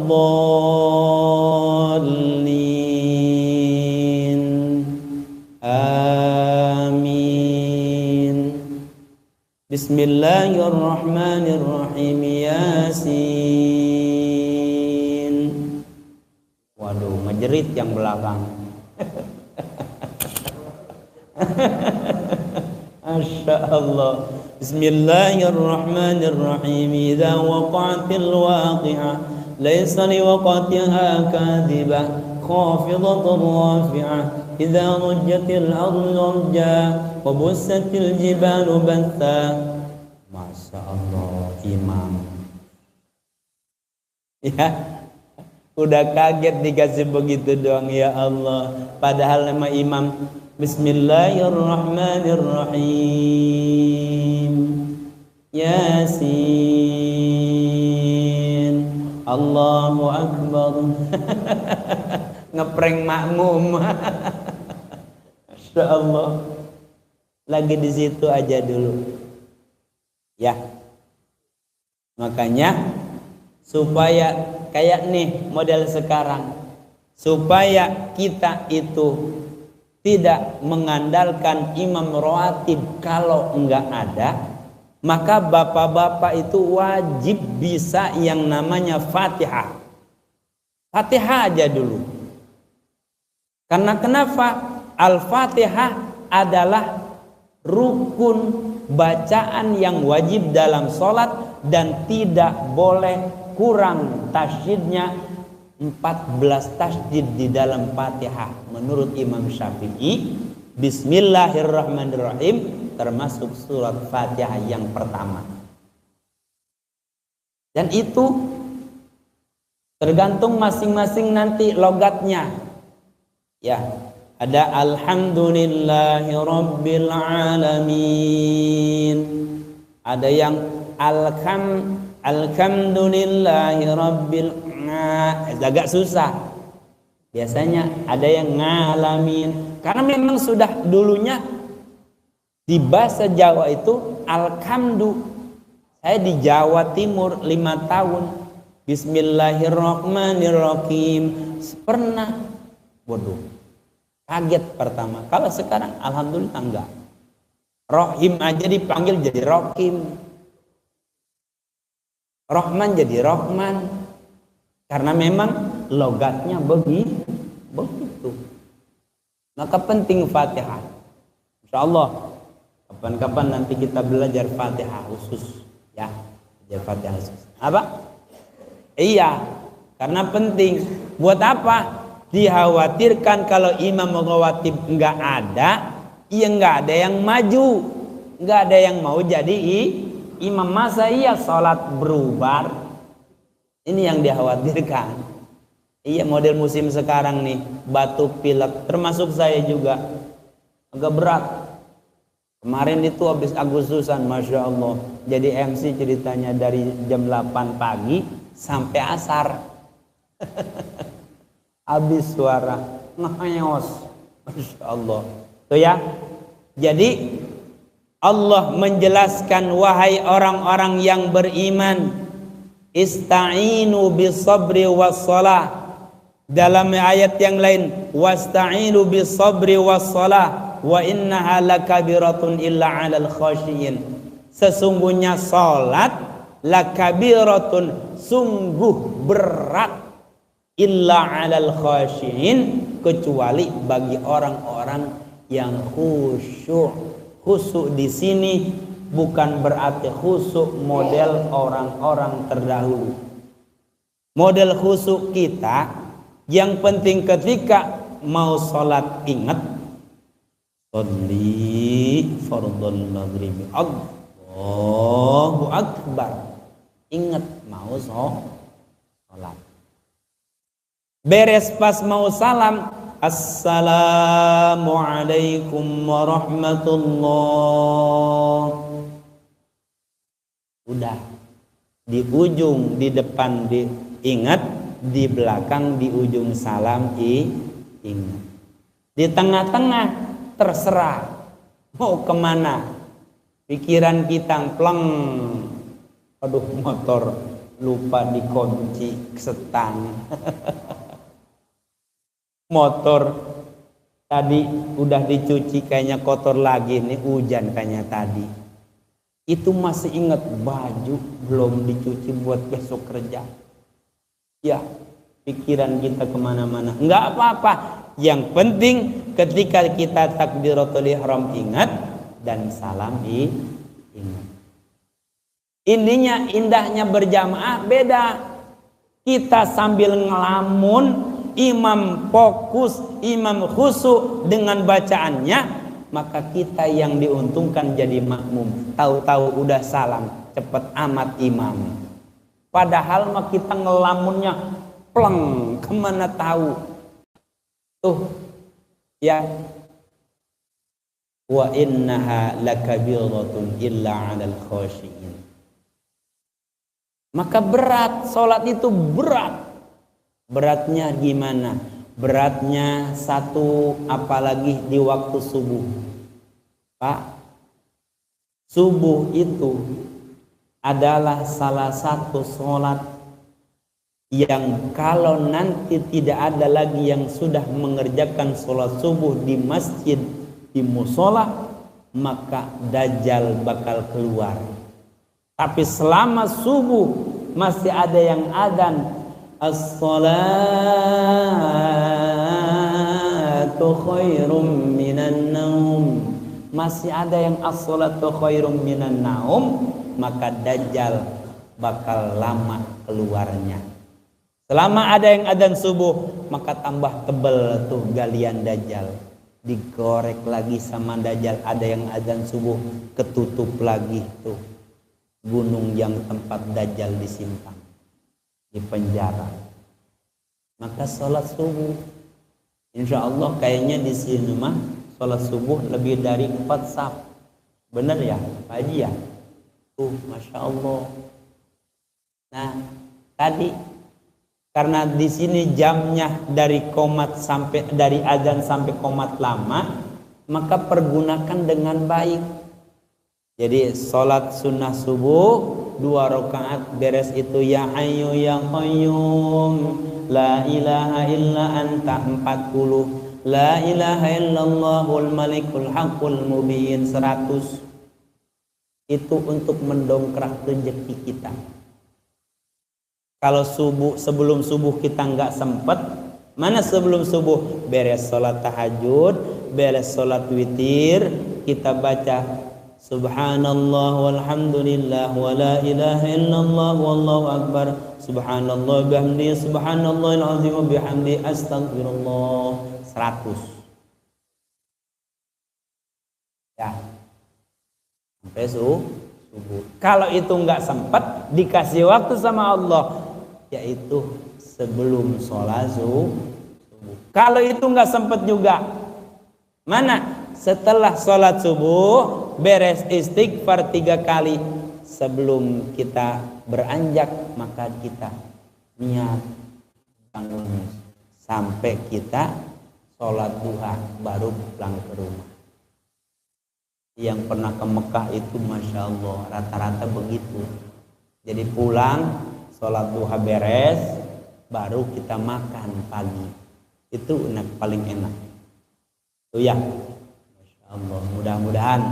Amin. Bismillahirrahmanirrahim. Yasin. Waduh, ngejerit yang belakang. Masya Allah. Bismillahirrahmanirrahim. Idza waqa'atil waqi'ah laysa liwaqatiha kadhibah khafidatur rafi'ah. Idza rujjatil ardu rajja wa bussatil jibalu batha. Masya Allah, imam. Ya, udah kaget dikasih begitu doang, ya Allah. Padahal nama imam Bismillahirrahmanirrahim. Yasin. Allahu Akbar. Ngeprank makmum. Masya Allah. Lagi di situ aja dulu. Ya. Makanya supaya kayak nih model sekarang, supaya kita itu tidak mengandalkan imam rawatib kalau enggak ada, maka bapak-bapak itu wajib bisa yang namanya Fatihah. Fatihah aja dulu. Karena kenapa? Al-Fatihah adalah rukun bacaan yang wajib dalam sholat dan tidak boleh kurang tasydidnya. 14 tasydid di dalam Fatihah menurut Imam Syafi'i. Bismillahirrahmanirrahim termasuk surat Fatihah yang pertama. Dan itu tergantung masing-masing nanti logatnya. Ya, ada alhamdulillahi rabbil alamin. Ada yang alhamdulillahi rabbil agak susah. Biasanya ada yang ngalamin, karena memang sudah dulunya di bahasa Jawa itu alhamdu. Saya di Jawa Timur 5 tahun. Bismillahirrahmanirrahim pernah. Waduh, kaget pertama. Kalau sekarang alhamdulillah enggak. Rohim aja dipanggil jadi Rohim, Rahman jadi Rahman. Karena memang logatnya begitu. Maka penting Fatihah. Insya Allah kapan-kapan nanti kita belajar Fatihah khusus, ya, belajar Fatihah khusus. Apa? Iya, karena penting. Buat apa? Dikhawatirkan kalau imam rawatib enggak ada, ya enggak ada yang maju. nggak ada yang mau jadi imam. Masa iya sholat berubah? Ini yang dikhawatirkan. Iya, model musim sekarang nih, batuk pilek, termasuk saya juga agak berat. Kemarin itu habis Agustusan, Masya Allah, jadi MC ceritanya dari jam 8 pagi sampai asar. Habis suara ngayos, Masya Allah. Tuh ya. Jadi Allah menjelaskan, wahai orang-orang yang beriman, ista'inu bis-sabri was-shalah. Dalam ayat yang lain, wasta'inu bis-sabri was-shalah wa innaha lakabiratun illa 'alal khashiyin. Sesungguhnya salat lakabiratun, sungguh berat, illa 'alal khashiyin, kecuali bagi orang-orang yang khusyuk. Khusyuk di sini bukan berarti khusyuk model orang-orang terdahulu. Model khusyuk kita yang penting ketika mau sholat ingat, sholli fardhal maghribi, Allahu akbar. Ingat mau sholat. Beres pas mau salam, assalamualaikum warahmatullah. Udah, di ujung, di depan diingat, di belakang, di ujung salam ingat. Di tengah-tengah terserah mau kemana. Pikiran kita pleng, aduh motor lupa dikunci setang. Motor tadi udah dicuci kayaknya kotor lagi nih, hujan kayaknya tadi. Itu masih ingat baju belum dicuci buat besok kerja. Ya, pikiran kita kemana-mana. Enggak apa-apa. Yang penting ketika kita takbiratul ihram ingat dan salam ingat. Intinya indahnya berjamaah beda. Kita sambil ngelamun, imam fokus, imam khusyuk dengan bacaannya, maka kita yang diuntungkan jadi makmum. Tahu-tahu udah salam, cepet amat imam. Padahal mah kita ngelamunnya pleng, kemana tahu. Tuh ya, wa innaha lakabiratun illa 'alal khashiyin. Maka berat, sholat itu berat. Beratnya gimana? Beratnya satu, apalagi di waktu subuh. Pak, subuh itu adalah salah satu sholat yang kalau nanti tidak ada lagi yang sudah mengerjakan sholat subuh di masjid, di musola, maka Dajjal bakal keluar. Tapi selama subuh masih ada yang adzan, as-salatu khairum minan naum, masih ada yang as-salatu khairum minan naum, maka Dajjal bakal lama keluarnya. Selama ada yang adzan subuh, maka tambah tebel tuh galian Dajjal, digorek lagi sama Dajjal. Ada yang adzan subuh, ketutup lagi tuh gunung yang tempat Dajjal disimpan, di penjara. Maka sholat subuh, insya Allah kayaknya di sini mah sholat subuh lebih dari 4 saf. Bener ya Pak Haji ya? Masya Allah. Nah tadi karena di sini jamnya dari qomat sampai, dari adzan sampai qomat lama, maka pergunakan dengan baik. Jadi sholat sunnah subuh 2 rakaat, beres itu ya hayyu ya qayyum la ilaha illa anta 40, la ilaha illallahul malikul haqqul mubin 100. Itu untuk mendongkrak rezeki kita. Kalau subuh, sebelum subuh kita nggak sempet, mana sebelum subuh beres sholat tahajud, beres sholat witir, kita baca subhanallah walhamdulillah wa la ilaha illallah wallahu akbar, subhanallah bihamdi, subhanallahil azim wa bihamdi, astagfirullah 100. Ya. sampai subuh. Kalau itu nggak sempat, dikasih waktu sama Allah, yaitu sebelum sholat subuh. Kalau itu nggak sempat juga, mana? Setelah sholat subuh, beres istighfar 3 kali sebelum kita beranjak, maka kita niat bangun sampai kita sholat duha baru pulang ke rumah. Yang pernah ke Mekah itu Masya Allah rata-rata begitu. Jadi pulang sholat duha beres baru kita makan pagi. Itu paling enak. Itu ya Masya Allah. Mudah-mudahan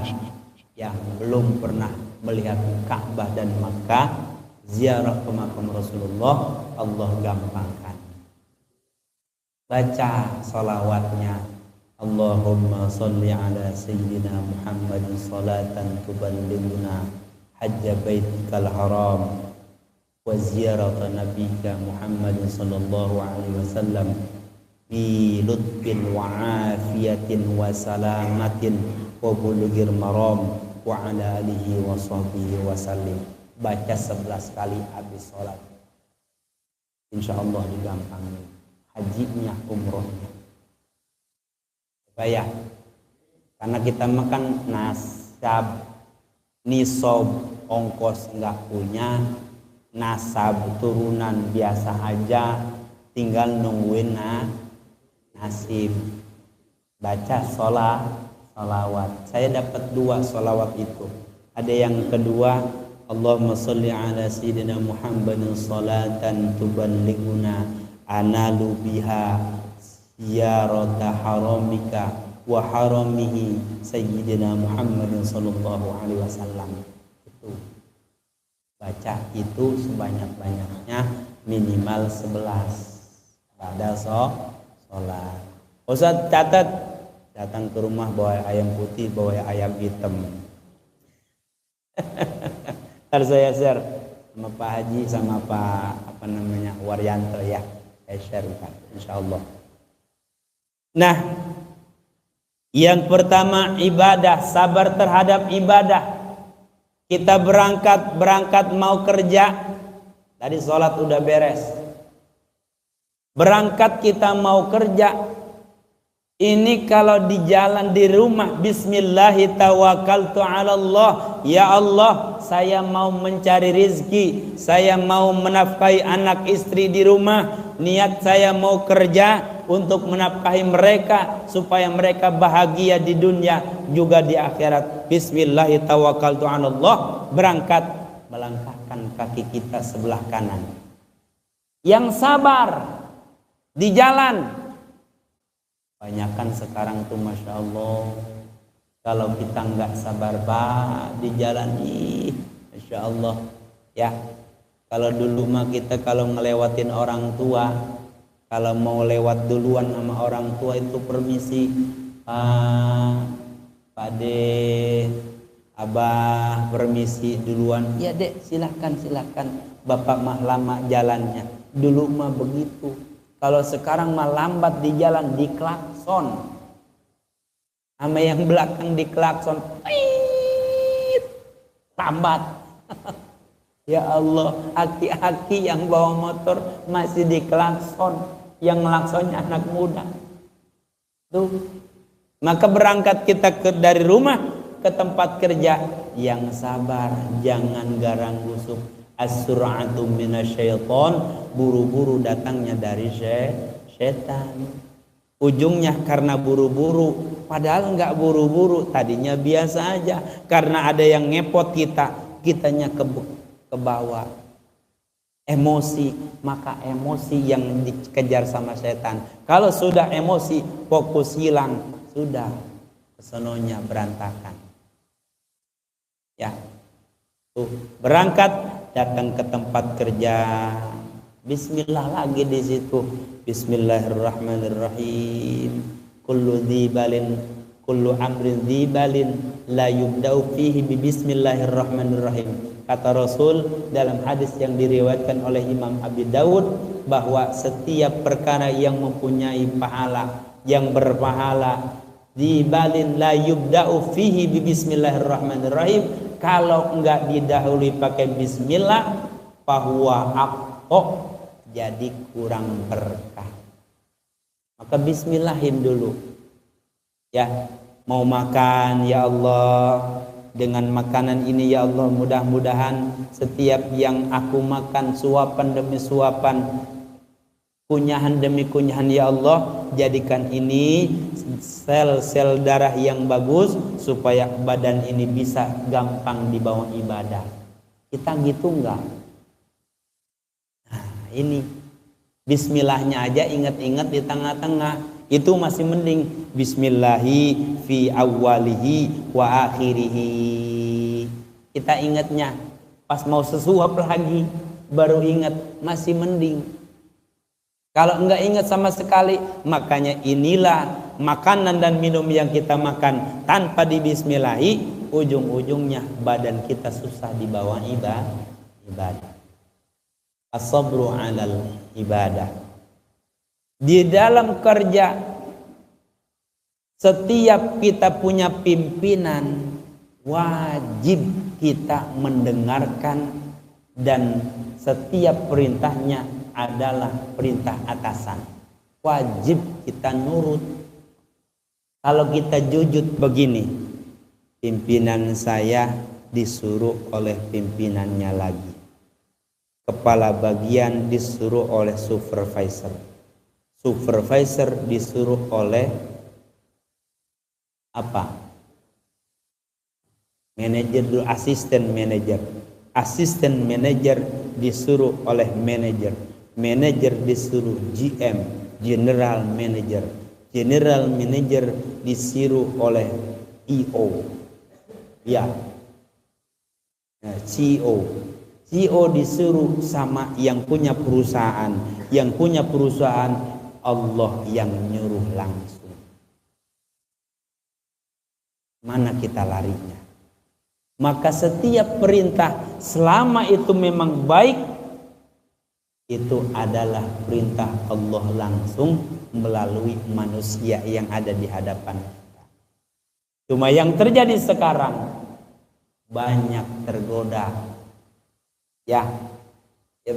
yang belum pernah melihat Ka'bah dan Makkah, ziarah ke makam Rasulullah, Allah gampangkan. Baca sholawatnya, Allahumma sholli ala sayyidina Muhammadin salatan tuballighuna hajja baitikal haram wa ziyarata nabiyika Muhammadin sallallahu alaihi wasallam bi lutfin wa afiyatin wa salamatin wa bulughir maram wa ala alihi wa sahbihi wa sallim. Baca 11 kali habis sholat, insyaallah digampangin hajinya, umrohnya. Bayar, karena kita makan nasab, nisob, ongkos nggak punya, nasab turunan biasa aja, tinggal nungguin nasib. Baca sholawat. Saya dapat 2 sholawat itu. Ada yang kedua, Allahumma sholli ala sayyidina Muhammadin salatan tuballighuna analu biha ziyarata haramika wa haramihi sayyidina Muhammadin sallallahu alaihi wasallam. Itu baca itu sebanyak-banyaknya, minimal 11 pada sholat. Ustaz catat, datang ke rumah bawa ayam putih, bawa ayam hitam. Ntar saya share sama Pak Haji sama Pak Waryanto ya. Saya share Pak, insyaallah. Nah, yang pertama ibadah, sabar terhadap ibadah. Kita berangkat mau kerja, tadi sholat udah beres. Berangkat kita mau kerja. Ini kalau di jalan di rumah, bismillahi tawakkaltu ala Allah. Ya Allah, saya mau mencari rizki, saya mau menafkahi anak istri di rumah. Niat saya mau kerja untuk menafkahi mereka supaya mereka bahagia di dunia juga di akhirat. Bismillahi tawakkaltu ala Allah. Berangkat, melangkahkan kaki kita sebelah kanan. Yang sabar di jalan. Banyakan sekarang tuh Masya Allah, kalau kita nggak sabar Pak di jalan ini, Masya Allah ya. Kalau dulu mah kita kalau ngelewatin orang tua, kalau mau lewat duluan sama orang tua itu permisi, Pak De, Abah permisi duluan. Ya Dek, silahkan, Bapak mah lama jalannya. Dulu mah begitu. Kalau sekarang mah lambat di jalan, diklakson. Sama yang belakang diklakson. Lambat. Ya Allah, aki-aki yang bawa motor masih diklakson. Yang ngelaksonya anak muda. Tuh. Maka berangkat kita dari rumah ke tempat kerja. Yang sabar, jangan garang gusuk. As-sur'atu minasyaiton, buru-buru datangnya dari setan. Ujungnya karena buru-buru, padahal enggak buru-buru, tadinya biasa aja. Karena ada yang ngepot kitanya ke bawah. Emosi, maka emosi yang dikejar sama setan. Kalau sudah emosi, fokus hilang, sudah kesononya berantakan. Ya. Tuh, berangkat datang ke tempat kerja, bismillah lagi di situ. Bismillahirrahmanirrahim. Kullu amrin dzibalin la yubda'u fihi bi bismillahirrahmanirrahim. Kata Rasul dalam hadis yang diriwayatkan oleh Imam Abi Dawud bahwa setiap perkara yang mempunyai pahala, yang berpahala, di balin la yubda'u fihi bi bismillahirrahmanirrahim, kalau enggak didahului pakai bismillah fahuwa aqqa, jadi kurang berkah. Maka bismillahin dulu ya. Mau makan, ya Allah, dengan makanan ini ya Allah, mudah-mudahan setiap yang aku makan, suapan demi suapan, kunyahan demi kunyahan, ya Allah, jadikan ini sel-sel darah yang bagus supaya badan ini bisa gampang dibawa ibadah. Kita gitu enggak? Nah, ini bismillahnya aja ingat-ingat di tengah-tengah, itu masih mending. Bismillahi fi awwalihi wa akhirihi, kita ingatnya pas mau sesuap lagi baru ingat, masih mending. Kalau enggak ingat sama sekali, makanya inilah makanan dan minum yang kita makan tanpa dibismillahi, ujung-ujungnya badan kita susah dibawa ibadah. As-sabru 'alal ibadah. Di dalam kerja, setiap kita punya pimpinan, wajib kita mendengarkan, dan setiap perintahnya adalah perintah atasan, wajib kita nurut. Kalau kita jujur begini, pimpinan saya disuruh oleh pimpinannya lagi, kepala bagian disuruh oleh supervisor, supervisor disuruh oleh apa? Manajer dulu, asisten manajer, asisten manajer disuruh oleh manajer, manajer disuruh GM, general manager, general manager disuruh oleh EO, ya, nah, CEO, CEO disuruh sama yang punya perusahaan, yang punya perusahaan Allah yang nyuruh langsung. Mana kita larinya? Maka setiap perintah selama itu memang baik, itu adalah perintah Allah langsung melalui manusia yang ada di hadapan kita. Cuma yang terjadi sekarang, banyak tergoda. Ya, ya,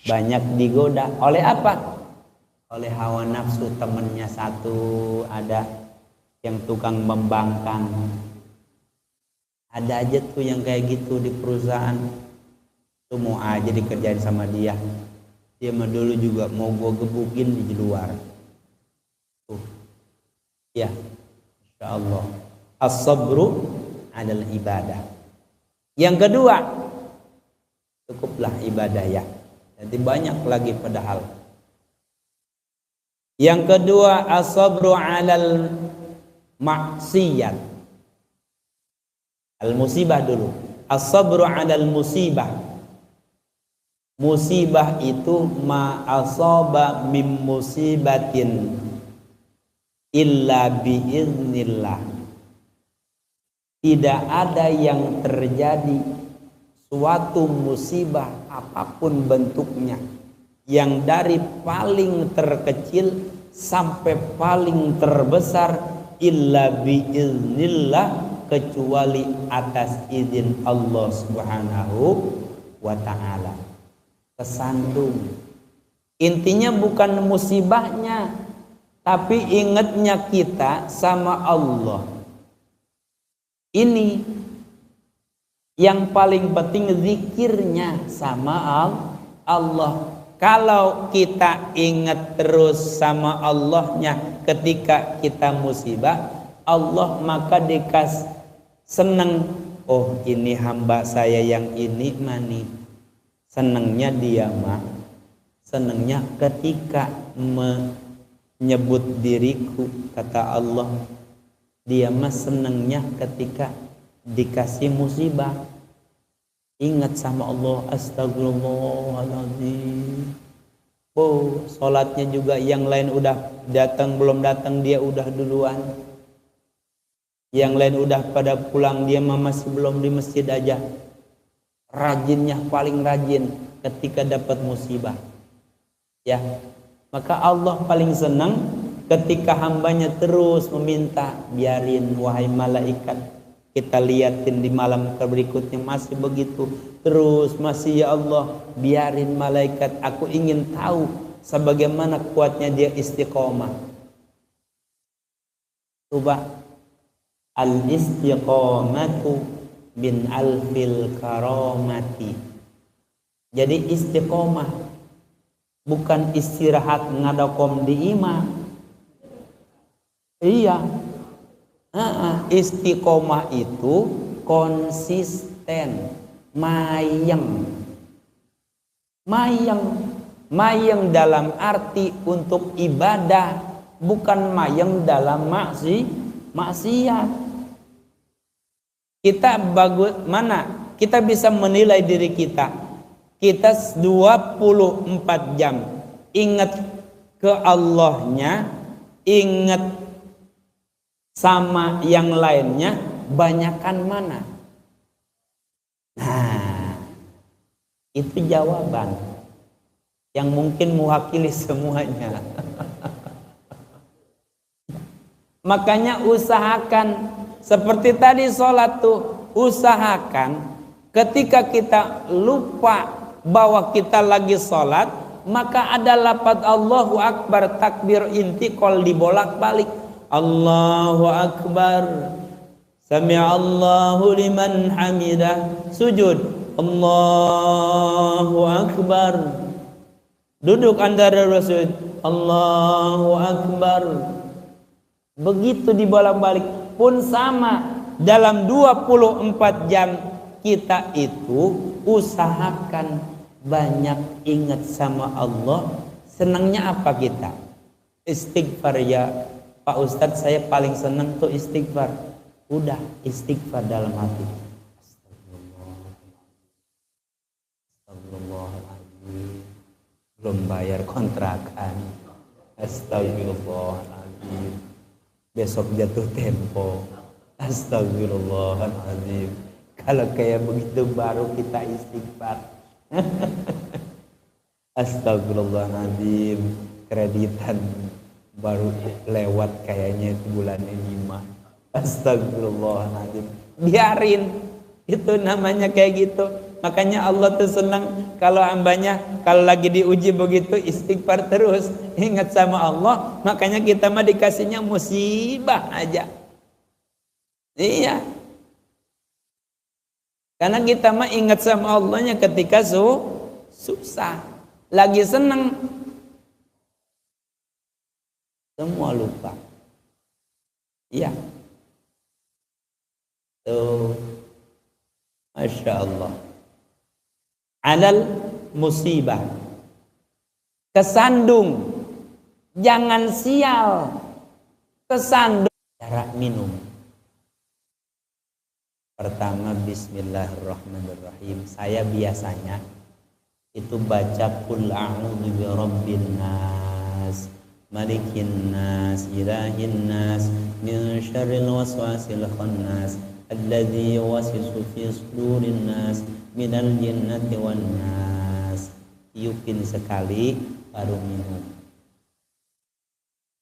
banyak digoda oleh apa? Oleh hawa nafsu. Temennya satu ada yang tukang membangkang, ada aja tuh yang kayak gitu di perusahaan. Tuh mau aja dikerjain sama dia, dia mah dulu juga mau gua gebukin di luar. Ya, insya Allah as-sabru adalah ibadah. Yang kedua, cukuplah ibadah ya. Jadi banyak lagi padahal. Yang kedua, as-sabru 'alal maksiyat. Al-musibah dulu. As-sabru 'alal musibah. Musibah itu ma asaba mim musibatin illa biiznillah. Tidak ada yang terjadi suatu musibah apapun bentuknya, yang dari paling terkecil sampai paling terbesar, illa biiznillah, kecuali atas izin Allah Subhanahu wa ta'ala. Kesandung. Intinya bukan musibahnya, tapi ingatnya kita sama Allah. Ini yang paling penting, zikirnya sama Allah. Kalau kita ingat terus sama Allahnya ketika kita musibah, Allah maka senang. Oh, ini hamba saya yang ini mani. Senangnya dia mah, senangnya ketika menyebut diriku, kata Allah, dia mah senangnya ketika dikasih musibah. Ingat sama Allah, astagfirullahaladzim. Oh, sholatnya juga yang lain udah datang, belum datang dia udah duluan. Yang lain udah pada pulang, dia masih belum di masjid aja. Rajinnya paling rajin ketika dapat musibah. Ya, maka Allah paling senang ketika hambanya terus meminta, biarin wahai malaikat, kita liatin di malam berikutnya masih begitu terus, masih ya Allah, biarin malaikat, aku ingin tahu sebagaimana kuatnya dia istiqomah. Coba, al istiqomatu bin alfil karamati. Jadi istiqomah bukan istirahat ngadakom di imah. Iya. Istiqomah itu konsisten, mayang dalam arti untuk ibadah, bukan mayang dalam maksiat. Kita bagaimana kita bisa menilai diri kita? Kita 24 jam ingat ke Allahnya, ingat sama yang lainnya, banyakan mana? Nah, itu jawaban yang mungkin mewakili semuanya. Makanya usahakan, seperti tadi sholat tuh, usahakan ketika kita lupa bahwa kita lagi sholat, maka ada lafaz Allahu Akbar, takbir intiqal dibolak-balik. Allahu Akbar, Sami'allahu liman hamidah, sujud, Allahu Akbar, duduk antara rasul, Allahu Akbar. Begitu dibolak-balik pun sama. Dalam 24 jam kita itu usahakan banyak ingat sama Allah. Senangnya apa kita? Istighfar ya Pak Ustadz, saya paling senang tuh istighfar. Udah istighfar dalam hati. Astagfirullahaladzim. Belum bayar kontrakan. Astagfirullahaladzim. Besok jatuh tempo. Astagfirullahaladzim. Kalau kayak begitu baru kita istighfar. Astagfirullahaladzim. Kreditan baru lewat kayaknya bulannya 5. Astagfirullahaladzim. Biarin, itu namanya kayak gitu. Makanya Allah tuh senang kalau hambanya kalau lagi diuji begitu istighfar terus, ingat sama Allah. Makanya kita mah dikasihnya musibah aja. Iya, karena kita mah ingat sama Allahnya ketika susah. Lagi senang semua lupa. Iya. Tuh. Masya Allah. Alal musibah. Kesandung. Jangan sial. Kesandung. Cara minum. Pertama, bismillahirrahmanirrahim. Saya biasanya itu baca qul a'udzu birabbin nas, malikin nas, ilahin nas, min syarril waswasil khannas, alladzi yuwaswisu fi sudurin nas, minal jinnati wan nas. Tiupin sekali baru minum.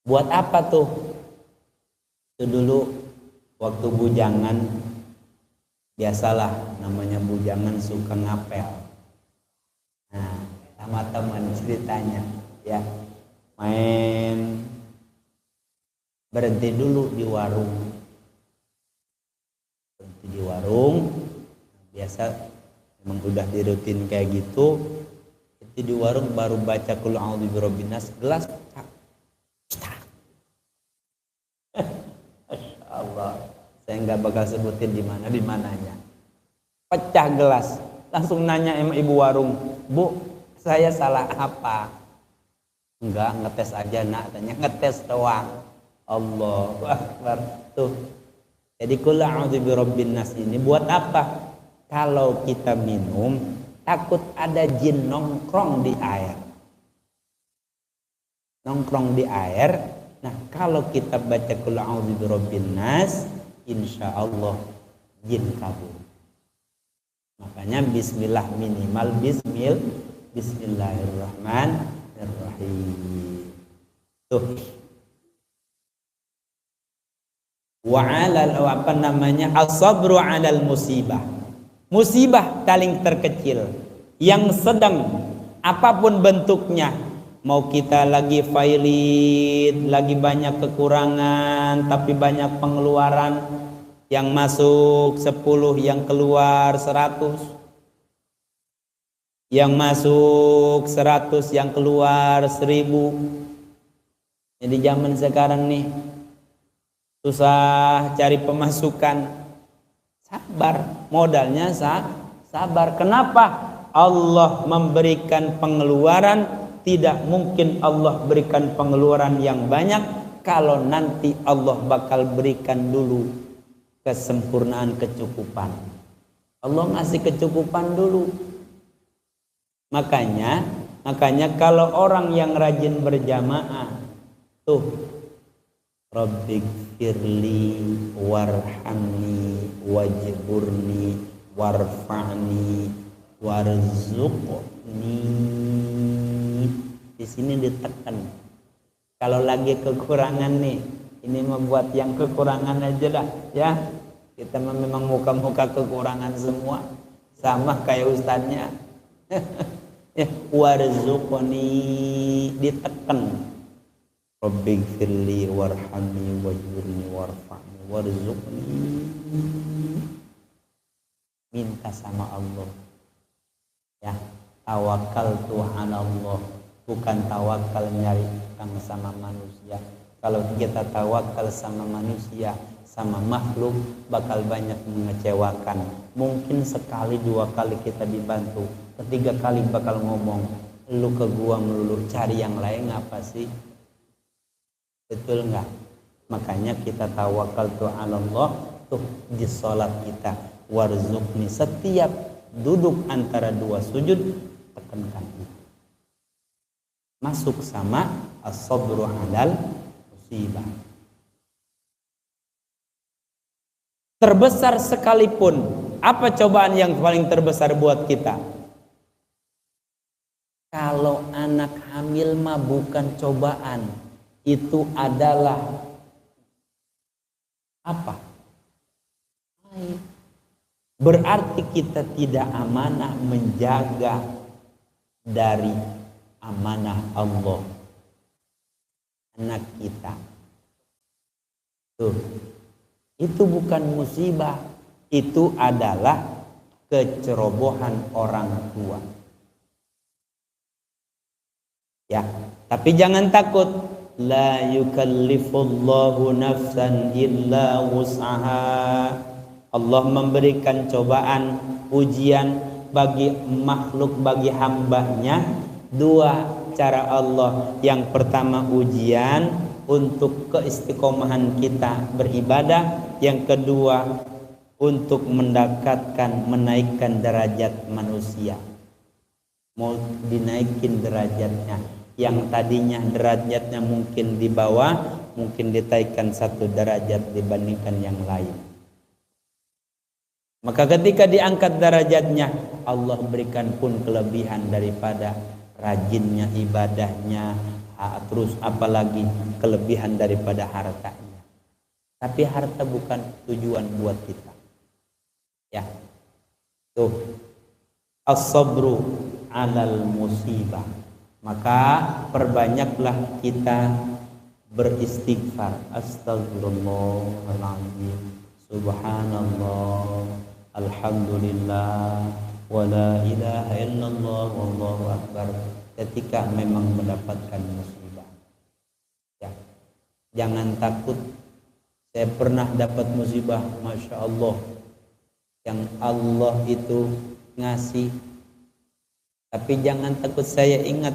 Buat apa tuh? Itu dulu waktu bujangan, biasalah namanya bujangan suka ngapel. Nah, sama teman ceritanya ya, main berhenti dulu di warung. Berhenti di warung, biasa memang udah dirutin kayak gitu. Itu di warung baru baca qul a'udzu birabbin nas, gelas pecah. Masya Allah, saya nggak bakal sebutin di mananya. Pecah gelas, langsung nanya sama ibu warung, Bu, saya salah apa? Enggak, ngetes aja nak, tanya ngetes doang. Allahu Akbar. Tuh. Jadi qul a'udzu birabbin nas ini buat apa? Kalau kita minum takut ada jin nongkrong di air. Nongkrong di air. Nah, kalau kita baca qul a'udzu birabbin nas, insyaallah jin kabur. Makanya bismillah minimal bismillahirrahmanirrahim. Tuh. wa 'alal as-sabru 'alal musibah. Musibah paling terkecil yang sedang apapun bentuknya, mau kita lagi failit, lagi banyak kekurangan tapi banyak pengeluaran, yang masuk 10, yang keluar 100, yang masuk 100, yang keluar 1000. Jadi zaman sekarang nih susah cari pemasukan, sabar, modalnya sabar. Kenapa? Allah memberikan pengeluaran, tidak mungkin Allah berikan pengeluaran yang banyak kalau nanti Allah bakal berikan dulu kesempurnaan, kecukupan. Allah ngasih kecukupan dulu. Makanya kalau orang yang rajin berjamaah tuh, Rabbighfirli warhamni wajburni warfa'ni warzuqni. Di sini ditekan. Kalau lagi kekurangan nih, ini membuat yang kekurangan aja dah, ya. Kita memang muka-muka kekurangan semua, sama kayak ustadznya. Ya, warzuqni ditekan. Rabbighfirli warhamni wajburni warfa'ni warzuqni. Minta sama Allah. Ya, tawakkaltu 'ala Allah, bukan tawakal nyari utang sama manusia. Kalau kita tawakal sama manusia, sama makhluk, bakal banyak mengecewakan. Mungkin sekali 2 kali kita dibantu, ketiga kali bakal ngomong, lu ke gua melulu, cari yang lain apa sih? Betul nggak? Makanya kita tawakal tu 'ala Allah tuh di sholat kita. Warzuqni, setiap duduk antara 2 sujud tekankan itu. Masuk sama as-sabru 'alal musibah. Terbesar sekalipun, apa cobaan yang paling terbesar buat kita? Kalau anak hamil mah bukan cobaan, itu adalah apa? Berarti kita tidak amanah menjaga dari amanah Allah anak kita. Tuh, itu bukan musibah, itu adalah kecerobohan orang tua. Ya, tapi jangan takut. La yukallifullahu nafsan illa wus'aha. Allah memberikan cobaan, ujian bagi makhluk, bagi hambanya. 2 cara Allah. Yang pertama ujian untuk keistiqomahan kita beribadah. Yang kedua untuk mendekatkan, menaikkan derajat manusia. Mau dinaikin derajatnya. Yang tadinya derajatnya mungkin di bawah, mungkin ditaikkan 1 derajat dibandingkan yang lain. Maka ketika diangkat derajatnya, Allah berikan pun kelebihan daripada rajinnya ibadahnya, terus apalagi kelebihan daripada hartanya. Tapi harta bukan tujuan buat kita. Ya. Tuh. As-sabru 'alal musibah. Maka perbanyaklah kita beristighfar. Astagfirullahaladzim, subhanallah, alhamdulillah, wa la ilaha illallah, wallahu akbar. Ketika memang mendapatkan musibah, ya, jangan takut. Saya pernah dapat musibah, masya Allah, yang Allah itu ngasih. Tapi jangan takut, saya ingat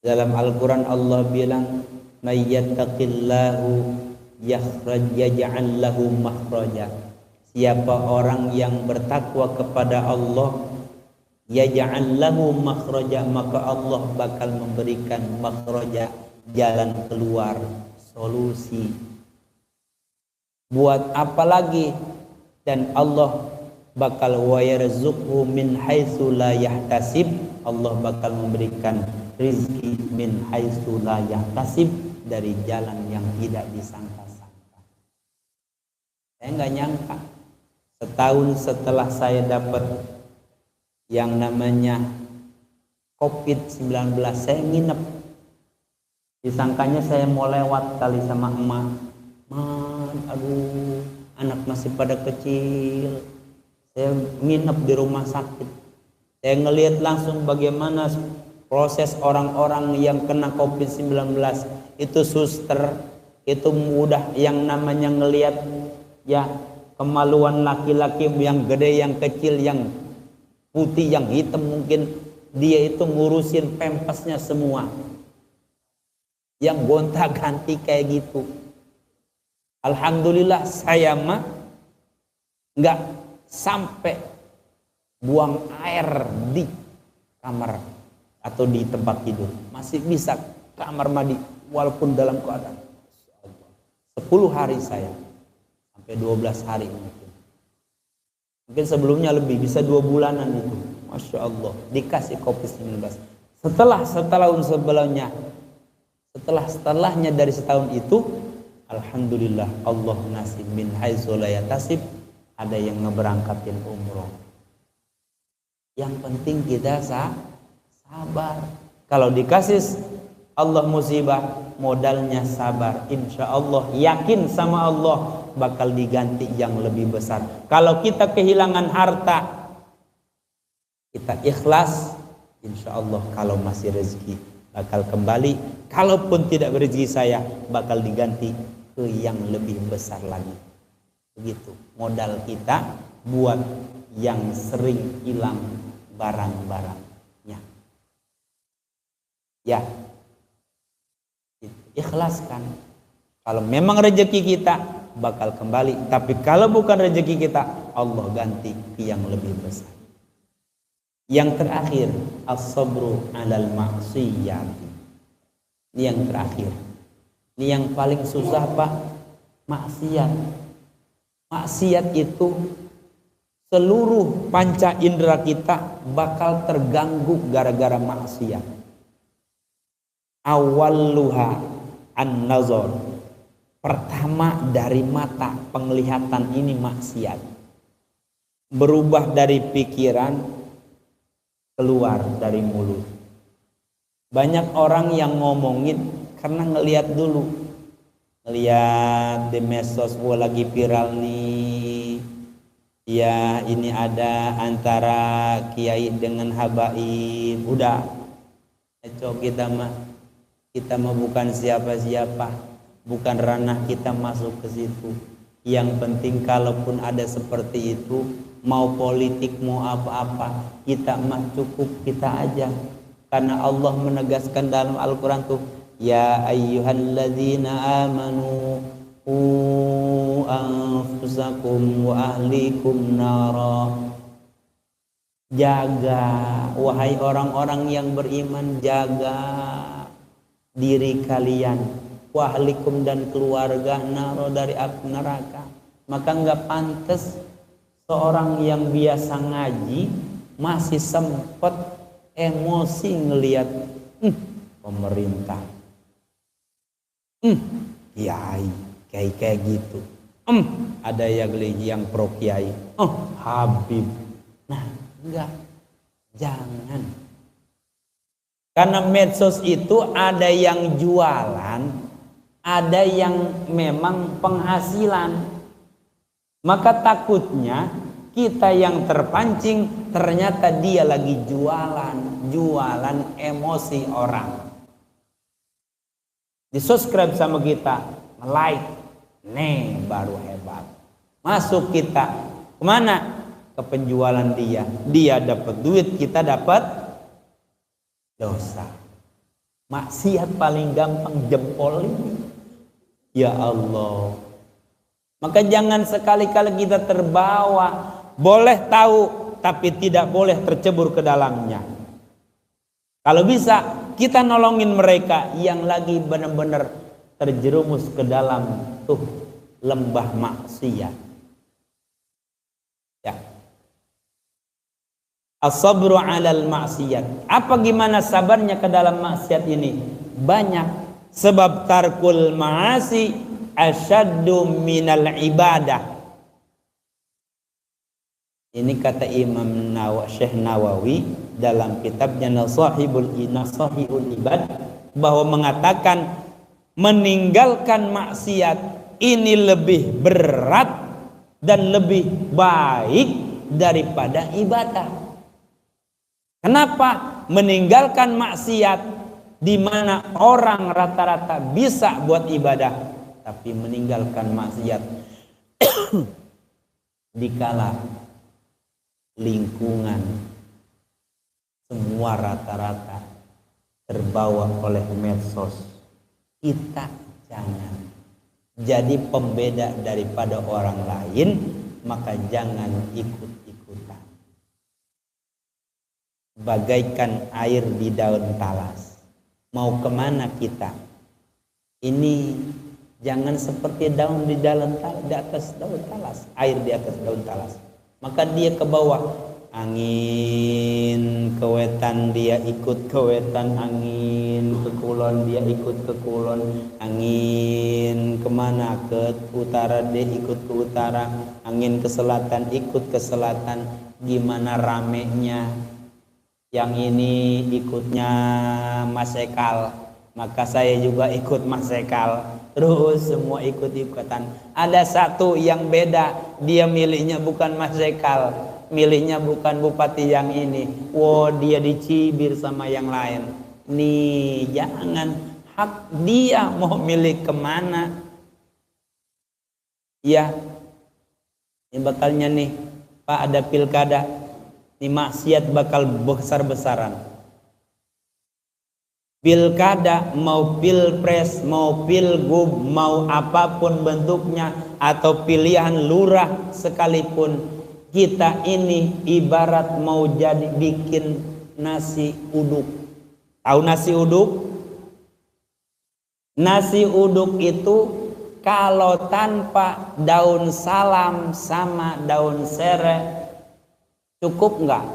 dalam Al-Quran Allah bilang, may yattaqillahu yaj'al lahu makhraja. Siapa orang yang bertakwa kepada Allah, yaj'al lahu makhraja, maka Allah bakal memberikan makhraja, jalan keluar, solusi. Buat apa lagi? Dan Allah bakal wa yarzuqhu min haitsu la yahtasib. Allah bakal memberikan rizki min haitsu la yahtasib, dari jalan yang tidak disangka-sangka. Saya nggak nyangka setahun setelah saya dapat yang namanya COVID-19, saya nginep. Disangkanya saya mau lewat kali sama emak. Aduh, anak masih pada kecil. Saya nginep di rumah sakit. Saya ngelihat langsung bagaimana proses orang-orang yang kena COVID-19. Itu suster, itu mudah yang namanya ngelihat ya kemaluan laki-laki yang gede, yang kecil, yang putih, yang hitam, mungkin dia itu ngurusin pempesnya semua. Yang gonta-ganti kayak gitu. Alhamdulillah saya mah nggak sampai buang air di kamar atau di tempat tidur. Masih bisa kamar mandi walaupun dalam keadaan 10 hari saya sampai 12 hari mungkin. Mungkin sebelumnya lebih, bisa 2 bulanan itu. Masya Allah, dikasih COVID-19. Setelahnya dari setahun itu, alhamdulillah Allah ngasih min haitsu la yahtasib, ada yang ngeberangkatin umroh. Yang penting kita sabar. Kalau dikasih Allah musibah, modalnya sabar. Insya Allah yakin sama Allah bakal diganti yang lebih besar. Kalau kita kehilangan harta, kita ikhlas, insya Allah kalau masih rezeki bakal kembali. Kalaupun tidak rezeki saya, bakal diganti ke yang lebih besar lagi. Begitu modal kita buat yang sering hilang barang-barangnya. Ya, ikhlaskan. Kalau memang rezeki kita bakal kembali, tapi kalau bukan rezeki kita, Allah ganti ke yang lebih besar. Yang terakhir, as-sabru 'alal ma'siyati. Ini yang terakhir. Ini yang paling susah, Pak. Maksiat. Maksiat itu seluruh panca indera kita bakal terganggu gara-gara maksiat. Awalluha an-nazar. Pertama dari mata, penglihatan, ini maksiat. Berubah dari pikiran, keluar dari mulut. Banyak orang yang ngomongin karena ngelihat dulu. Ngelihat di medsos, lagi viral nih. Ya, ini ada antara kiai dengan habaib. Udah. Kita mah bukan siapa-siapa. Bukan ranah kita masuk ke situ. Yang penting kalaupun ada seperti itu, mau politik, mau apa-apa, kita mah cukup kita aja. Karena Allah menegaskan dalam Al-Quran tuh, ya ayyuhalladzina amanu qu anfusakum wa ahlikum nara. Jaga, wahai orang-orang yang beriman, jaga diri kalian, wa ahlikum, dan keluarga, nara, dari api neraka. Maka nggak pantas seorang yang biasa ngaji masih sempat emosi ngelihat pemerintah, kiai kayak gitu, ada yang pro kiai, Habib. Nah, enggak, jangan. Karena medsos itu ada yang jualan, ada yang memang penghasilan. Maka takutnya kita yang terpancing, ternyata dia lagi jualan emosi orang. Di subscribe sama kita, like, nih baru hebat. Masuk kita kemana? Ke penjualan dia. Dia dapat duit, kita dapat dosa. Maksiat paling gampang jempol ini. Ya Allah. Maka jangan sekali-kali kita terbawa. Boleh tahu, tapi tidak boleh tercebur ke dalamnya. Kalau bisa, kita nolongin mereka yang lagi benar-benar terjerumus ke dalam tuh lembah maksiat. Ya. As-sabru 'alal maksiat. Apa gimana sabarnya ke dalam maksiat ini? Banyak. Sebab tarkul ma'asi asyaddu minal ibadah. Ini kata Syekh Nawawi dalam kitabnya Nasahihul Ibad, bahwa mengatakan meninggalkan maksiat ini lebih berat dan lebih baik daripada ibadah. Kenapa? Meninggalkan maksiat di mana orang rata-rata bisa buat ibadah, tapi meninggalkan maksiat dikala lingkungan semua rata-rata terbawa oleh medsos, kita jangan jadi pembeda daripada orang lain, maka jangan ikut-ikutan. Bagaikan air di daun talas, mau kemana kita? Ini jangan seperti daun di atas daun talas, air di atas daun talas. Maka dia ke bawah, angin ke wetan dia ikut ke wetan, angin ke kulon dia ikut ke kulon, angin kemana ke utara dia ikut ke utara, angin ke selatan ikut ke selatan. Gimana ramenya? Yang ini ikutnya Mas Ekal, maka saya juga ikut Mas Ekal. Terus semua ikut-ikutan. Ada satu yang beda, dia miliknya bukan Mas Ekal, miliknya bukan bupati yang ini. Wow, dia dicibir sama yang lain. Nih, jangan, hak dia mau milih kemana. Ya, ini bakalnya nih, Pak, ada pilkada. Ini maksiat bakal besar-besaran. Pilkada, mau pilpres, mau pilgub, mau apapun bentuknya, atau pilihan lurah sekalipun, kita ini ibarat mau jadi bikin nasi uduk. Tahu nasi uduk? Nasi uduk itu kalau tanpa daun salam sama daun serai cukup enggak?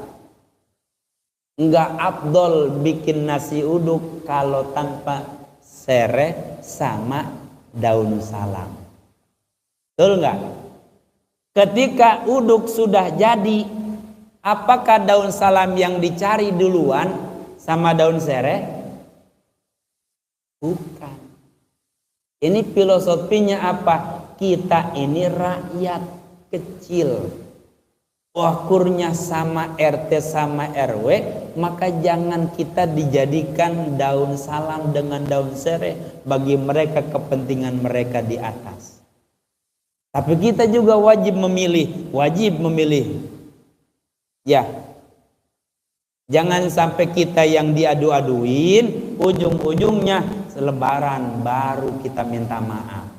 Enggak afdol bikin nasi uduk kalau tanpa serai sama daun salam. Betul enggak? Ketika uduk sudah jadi, apakah daun salam yang dicari duluan sama daun serai? Bukan. Ini filosofinya apa? Kita ini rakyat kecil. Wakurnya sama RT sama RW, maka jangan kita dijadikan daun salam dengan daun serai bagi mereka kepentingan mereka di atas. Tapi kita juga wajib memilih. Ya. Jangan sampai kita yang diadu-aduin, ujung-ujungnya selebaran baru kita minta maaf.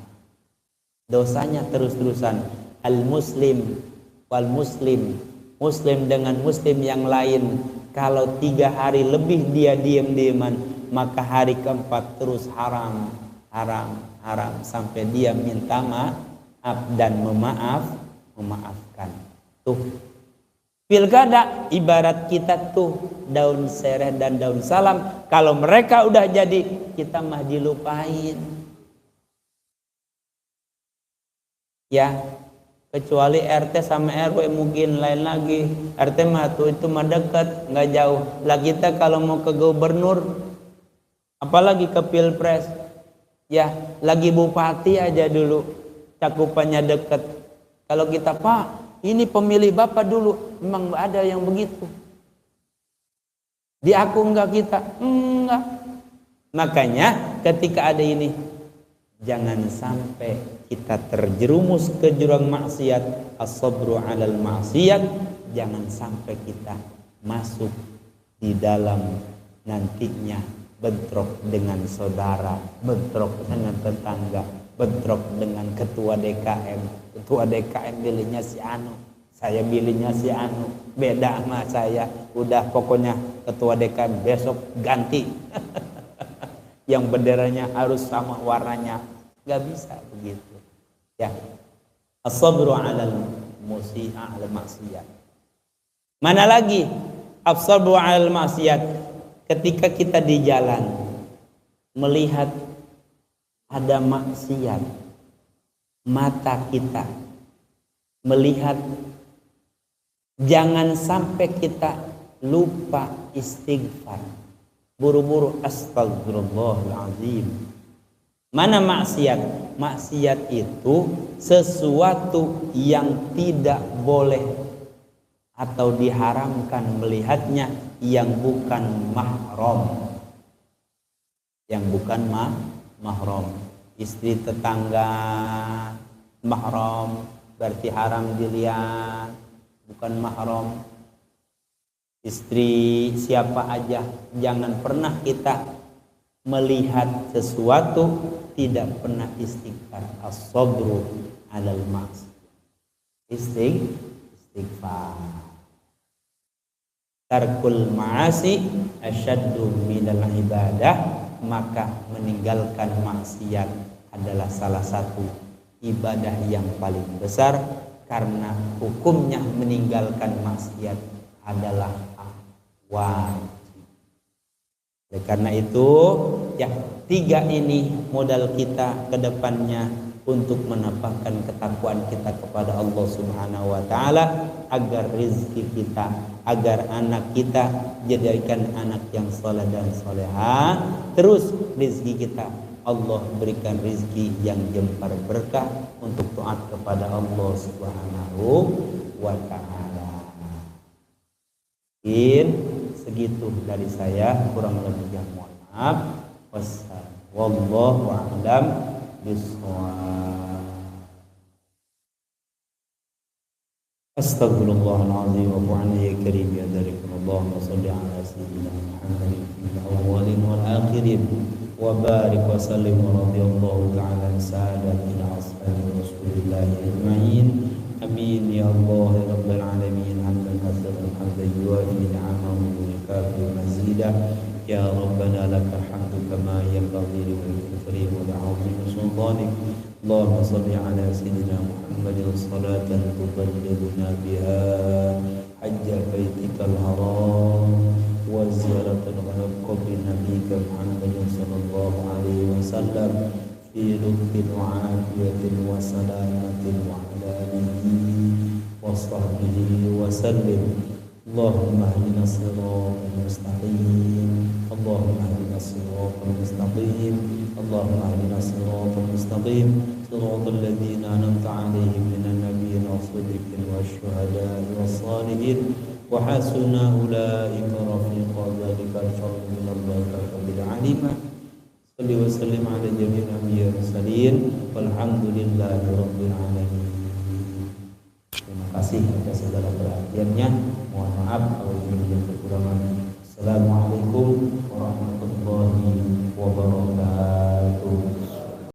Dosanya terus-terusan. Al-muslim wal muslim, muslim dengan muslim yang lain, kalau 3 hari lebih dia diam-diaman, maka hari keempat terus haram sampai dia minta maaf dan memaafkan. Tuh, pilkada ibarat kita tuh daun serai dan daun salam. Kalau mereka udah jadi, kita mah dilupain. Ya, kecuali RT sama RW mungkin lain lagi. RT mah tuh itu mah dekat, nggak jauh. Lah kita kalau mau ke gubernur, apalagi ke pilpres, ya lagi bupati aja dulu cakupannya dekat. Kalau kita, Pak, ini pemilih Bapak dulu, memang ada yang begitu. Di aku enggak kita, enggak. Makanya ketika ada ini, jangan sampai kita terjerumus ke jurang maksiat, as-sabru 'alal maksiat. Jangan sampai kita masuk di dalam nantinya bentrok dengan saudara, bentrok dengan tetangga, bentrok dengan ketua DKM. Ketua DKM pilihnya si Anu, saya pilihnya si Anu, beda sama saya. Udah pokoknya ketua DKM besok ganti. Yang benderanya harus sama warnanya. Gak bisa begitu. Ya. As-sabru 'alal musii'a 'alal maksiyat. Mana lagi? As-sabru 'alal maksiyat. Ketika kita di jalan melihat ada maksiat, mata kita melihat Jangan sampai kita lupa istighfar. Buru-buru astagfirullahaladzim. Mana maksiat? Maksiat itu sesuatu yang tidak boleh atau diharamkan melihatnya yang bukan mahram. Yang bukan mahram. Istri tetangga mahram berarti haram dilihat, bukan mahram. Istri siapa aja, jangan pernah kita melihat sesuatu tidak pernah istighfar. As-sabru 'alal ma'siyah. Istighfar. Tarkul ma'asi asyaddu minal ibadah, maka meninggalkan maksiat adalah salah satu ibadah yang paling besar, karena hukumnya meninggalkan maksiat adalah wajib. Oleh karena itu, ya, 3 ini modal kita ke depannya untuk menapakkan ketakwaan kita kepada Allah Subhanahu wa taala, agar rezeki kita, agar anak kita jadikan anak yang saleh dan salehah. Terus rezeki kita Allah berikan rezeki yang jempar berkah untuk taat kepada Allah Subhanahu wa taala. Segitu dari saya, kurang lebihnya mohon maaf. Wallahu a'lam bishawab. Astaghfirullahaladzim wa bu'ana ya karim ya darikum Allahumma salli ala sayyidina Muhammadin fil awwalin wal akhirin wa barik wa sallim wa radiyallahu ta'ala an sadatina ashabi Rasulillah ajma'in. Amin ya Allah ya rabbal alamin. Hamdan katsiran hamdan yuwafi ni'amahu wa yukafi mazidah. Ya Rabbana lakal hamdu kama yanbaghi li wajhika wa li'azimi sultanik. Allahumma salli ala sayyidina Muhammadin salatan tuballighuna biha hajja baitikal haram wa ziyaratan qabri nabiyyika Muhammadin sallallahu alaihi wasallam fi lutfin wa afiyatin wa salamatin wa ala alihi wa sahbihi wa sallim. Allahumma ihdina siratal mustaqim. Allahumma ihdina siratal mustaqim. Allahumma ihdina siratal mustaqim. Siratal ladzina an'amta 'alaihim minan nabiyyin was-siddiqin wasyuhada'i was-shalihin wa hasuna ulaika rafiqa. Dzalika al-fadlu min Allah bil 'alima. Salli wa sallim ala jami'il anbiya'i wal mursalin walhamdulillahi rabbil alamin. Terima kasih atas segala perhatiannya. Mohon maaf kalau ini